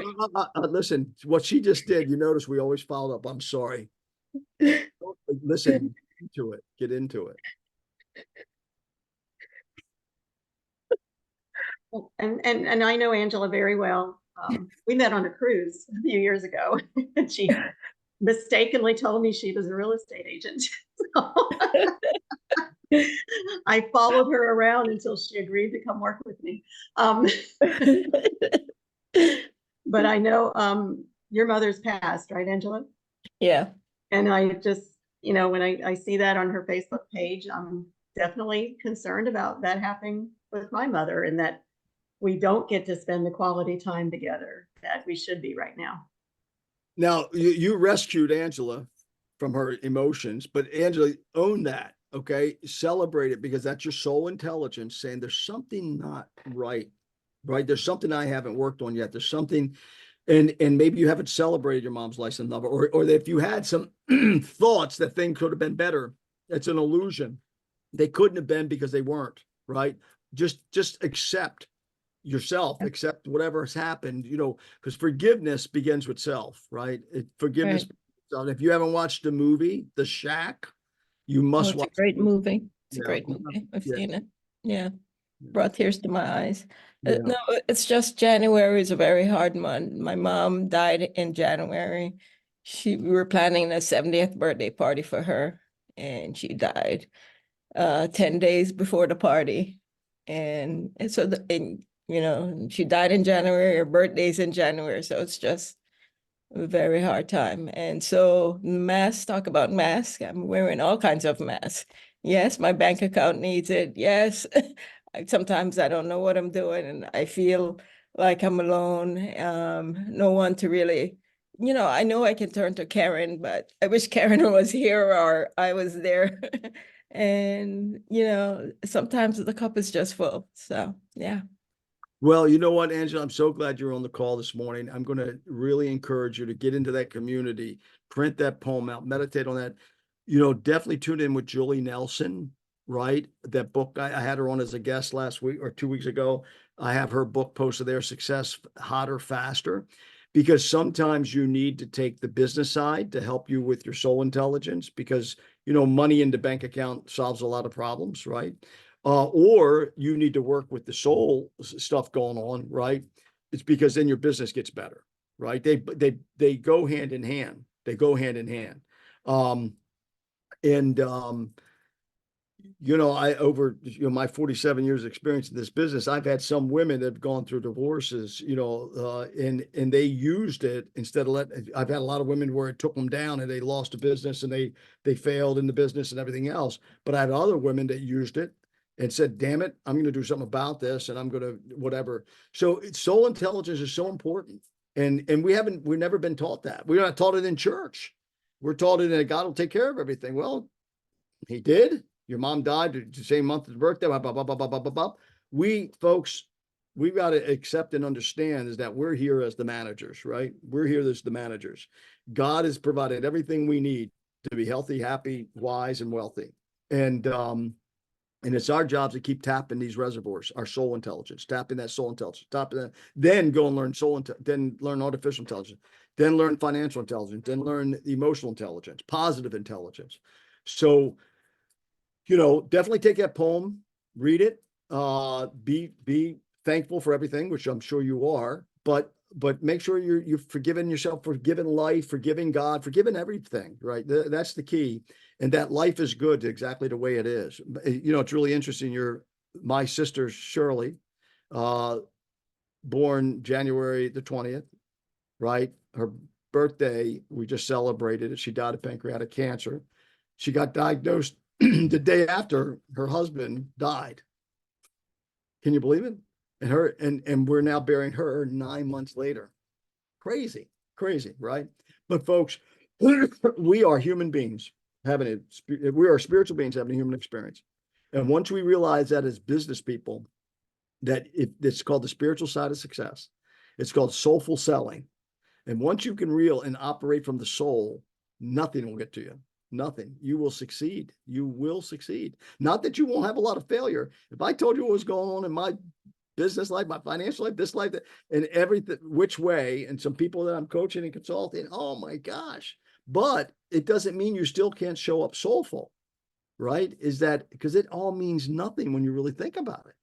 Listen, what she just did, you notice we always followed up. I'm sorry. Listen, get into it. And I know Angela very well. We met on a cruise a few years ago, and she mistakenly told me she was a real estate agent. I followed her around until she agreed to come work with me. But I know your mother's passed, right, Angela? Yeah. And I just, when I see that on her Facebook page, I'm definitely concerned about that happening with my mother, and that we don't get to spend the quality time together that we should be right now. Now, you rescued Angela from her emotions, but Angela, own that, okay? Celebrate it, because that's your soul intelligence saying there's something not right, right? There's something I haven't worked on yet. There's something, and maybe you haven't celebrated your mom's life and love, or if you had some thoughts that things could have been better, it's an illusion. They couldn't have been because they weren't, right? Just accept yourself, accept whatever has happened, because forgiveness begins with self, right? Forgiveness. Right. If you haven't watched the movie, The Shack, you must watch. It's a great movie. It's a great movie. I've seen it. Yeah. Brought tears to my eyes. Yeah. No, it's just January is a very hard month. My mom died in January. We were planning a 70th birthday party for her, and she died 10 days before the party. And so she died in January, her birthday's in January, so it's just a very hard time. And so masks, talk about masks. I'm wearing all kinds of masks. Yes, my bank account needs it. Yes. Sometimes I don't know what I'm doing and I feel like I'm alone. No one to really, I know I can turn to Karen, but I wish Karen was here or I was there. And, sometimes the cup is just full. So, yeah. Well, you know what, Angela, I'm so glad you're on the call this morning. I'm going to really encourage you to get into that community, print that poem out, meditate on that. Definitely tune in with Julie Nelson, right? That book, I had her on as a guest last week or 2 weeks ago. I have her book posted there, Success Hotter, Faster, because sometimes you need to take the business side to help you with your soul intelligence because, money in the bank account solves a lot of problems, right? Or you need to work with the soul stuff going on, right? It's because then your business gets better, right? They go hand in hand. They go hand in hand. I over my 47 years experience in this business, I've had some women that have gone through divorces, and they used it instead of I've had a lot of women where it took them down and they lost a business and they failed in the business and everything else. But I had other women that used it and said, damn it, I'm going to do something about this and I'm going to whatever. So soul intelligence is so important. And we've never been taught that. We're not taught it in church. We're taught it that God will take care of everything. Well, he did. Your mom died the same month as birthday. Blah, blah, blah, blah, blah, blah, blah. Folks, we've got to accept and understand is that we're here as the managers, right? We're here as the managers. God has provided everything we need to be healthy, happy, wise, and wealthy. And it's our job to keep tapping these reservoirs, our soul intelligence, tapping that soul intelligence, tapping that, then go and learn then learn artificial intelligence, then learn financial intelligence, then learn emotional intelligence, positive intelligence. So, definitely take that poem, read it, be thankful for everything, which I'm sure you are, but make sure you're forgiving yourself, forgiving life, forgiving God, forgiving everything, right? That's the key. And that life is good exactly the way it is. It's really interesting. My sister, Shirley, born January the 20th, right? Her birthday, we just celebrated it. She died of pancreatic cancer. She got diagnosed the day after her husband died. Can you believe it? And we're now burying her 9 months later. Crazy, right? But folks, we are human beings we are spiritual beings having a human experience. And once we realize that as business people, that it's called the spiritual side of success. It's called soulful selling. And once you can reel and operate from the soul, nothing will get to you. Nothing. You will succeed. You will succeed. Not that you won't have a lot of failure. If I told you what was going on in my business life, my financial life, this life, and everything, which way, and some people that I'm coaching and consulting, oh my gosh. But it doesn't mean you still can't show up soulful, right? Is that because it all means nothing when you really think about it.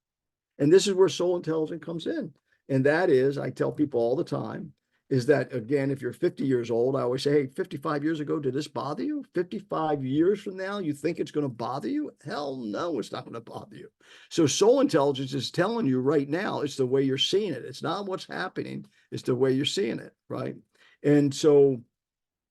And this is where soul intelligence comes in. And that is, I tell people all the time, is that, again, if you're 50 years old, I always say, hey, 55 years ago, did this bother you? 55 years from now, you think it's going to bother you? Hell no, it's not going to bother you. So soul intelligence is telling you right now, it's the way you're seeing it. It's not what's happening. It's the way you're seeing it, right? And so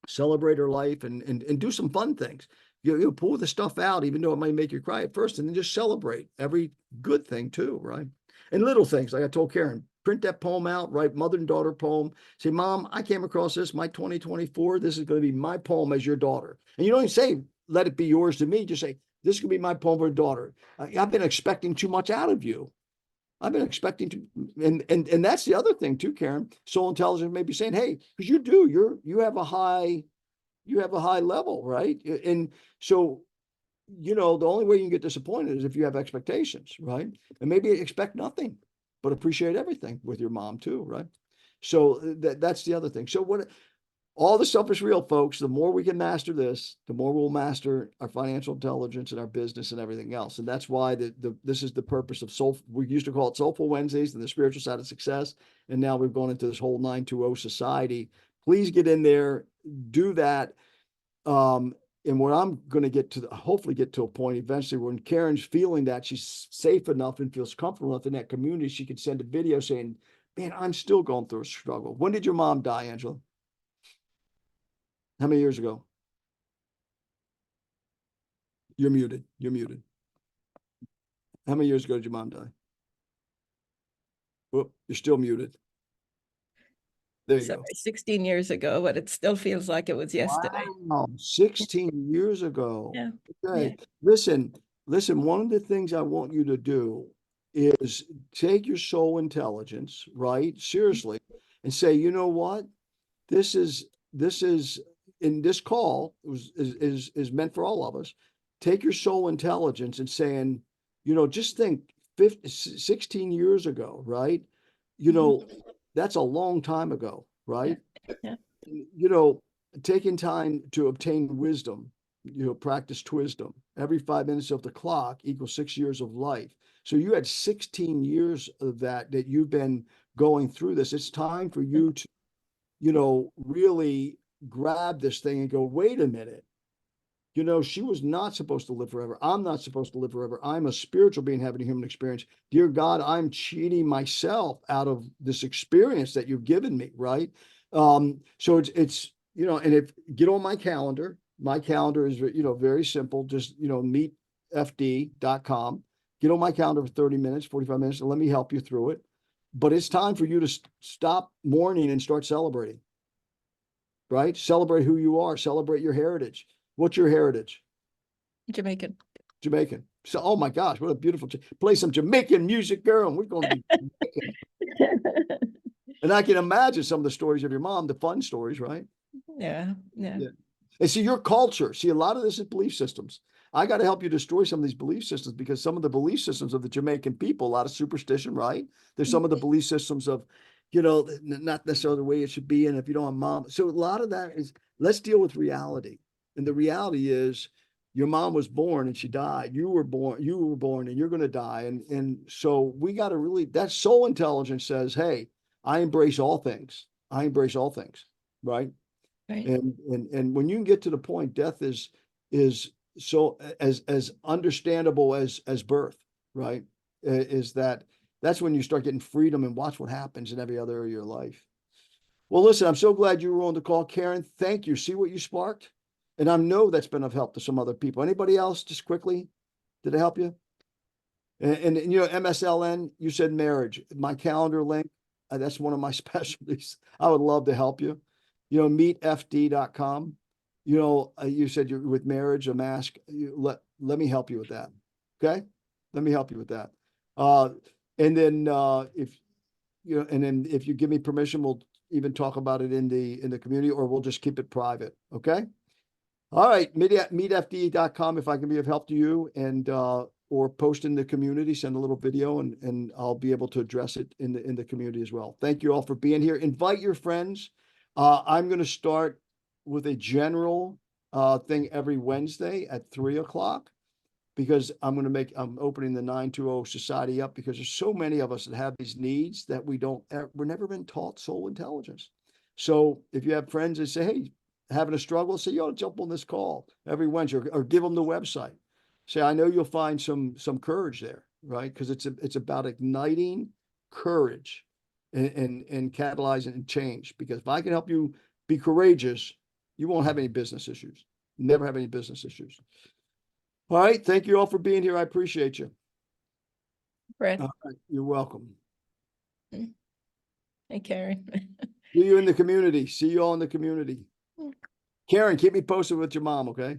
celebrate her life and do some fun things. You pull the stuff out, even though it might make you cry at first, and then just celebrate every good thing too, right? And little things, like I told Karen, print that poem out, write mother and daughter poem. Say, Mom, I came across this, my 2024, this is going to be my poem as your daughter. And you don't even say, let it be yours to me. Just say, this is going to be my poem for a daughter. I've been expecting too much out of you. I've been expecting to, and that's the other thing too, Karen. Soul intelligence may be saying, hey, because you have a high level, right? And so, the only way you can get disappointed is if you have expectations, right? And maybe expect nothing, but appreciate everything with your mom too, right? So that's the other thing. So all the stuff is real, folks. The more we can master this, the more we'll master our financial intelligence and our business and everything else. And that's why this is the purpose of Soul. We used to call it Soulful Wednesdays and the spiritual side of success. And now we've gone into this whole 920 society. Please get in there, do that. And where I'm going to get to, hopefully get to a point eventually when Karen's feeling that she's safe enough and feels comfortable enough in that community, she could send a video saying, man, I'm still going through a struggle. When did your mom die, Angela? How many years ago? You're muted. You're muted. How many years ago did your mom die? Whoop, you're still muted. There you go. Sorry, 16 years ago, but it still feels like it was yesterday. Wow, 16 years ago. Yeah. Okay. Listen, one of the things I want you to do is take your soul intelligence, right? Seriously, and say, you know what? This is in this call is meant for all of us. Take your soul intelligence and saying, you know, just think 16 years ago, right? You know, that's a long time ago, right? Yeah. You know, taking time to obtain wisdom, you know, practice wisdom. Every 5 minutes of the clock equals 6 years of life. So you had 16 years of that you've been going through this. It's time for you to, you know, really grab this thing and go, wait a minute. You know, she was not supposed to live forever. I'm not supposed to live forever. I'm a spiritual being having a human experience. Dear God, I'm cheating myself out of this experience that you've given me, right? So it's, you know, and if get on my calendar is, you know, very simple. Just, you know, meetfd.com. Get on my calendar for 30 minutes, 45 minutes, and let me help you through it. But it's time for you to stop mourning and start celebrating, right? Celebrate who you are. Celebrate your heritage. What's your heritage? Jamaican. Jamaican. So, oh my gosh, what a beautiful, play some Jamaican music, girl. And we're going to be Jamaican. And I can imagine some of the stories of your mom, the fun stories, right? Yeah. And see your culture. See, a lot of this is belief systems. I got to help you destroy some of these belief systems because some of the belief systems of the Jamaican people, a lot of superstition, right? There's some of the belief systems of, you know, not necessarily the way it should be. And if you don't have mom, so a lot of that is, let's deal with reality. And the reality is your mom was born and she died. You were born and you're going to die. And so we got to really, that soul intelligence says, hey, I embrace all things. I embrace all things. Right. Right. And when you can get to the point, death is so as understandable as birth, right? Is that's when you start getting freedom and watch what happens in every other area of your life. Well, listen, I'm so glad you were on the call, Karen. Thank you. See what you sparked? And I know that's been of help to some other people. Anybody else, just quickly, did it help you? And you know, MSLN, you said marriage. My calendar link, that's one of my specialties. I would love to help you. You know, meetfd.com. You know, you said you're with marriage, a mask. Let me help you with that. Okay, let me help you with that. And then if you know, and then if you give me permission, we'll even talk about it in the community, or we'll just keep it private. Okay. All right, meetfd.com. If I can be of help to you, and or post in the community, send a little video, and I'll be able to address it in the community as well. Thank you all for being here. Invite your friends. I'm going to start with a general thing every Wednesday at 3:00 because I'm opening the 920 Society up because there's so many of us that have these needs that we're never been taught soul intelligence. So if you have friends that say, hey, having a struggle, say, you ought to jump on this call every Wednesday, or give them the website. Say, I know you'll find some courage there, right? Because it's about igniting courage and catalyzing and change. Because if I can help you be courageous, you won't have any business issues. Never have any business issues. All right. Thank you all for being here. I appreciate you. Brett. All right, you're welcome. Hey, Karen. See you in the community. See you all in the community. Karen, keep me posted with your mom, okay?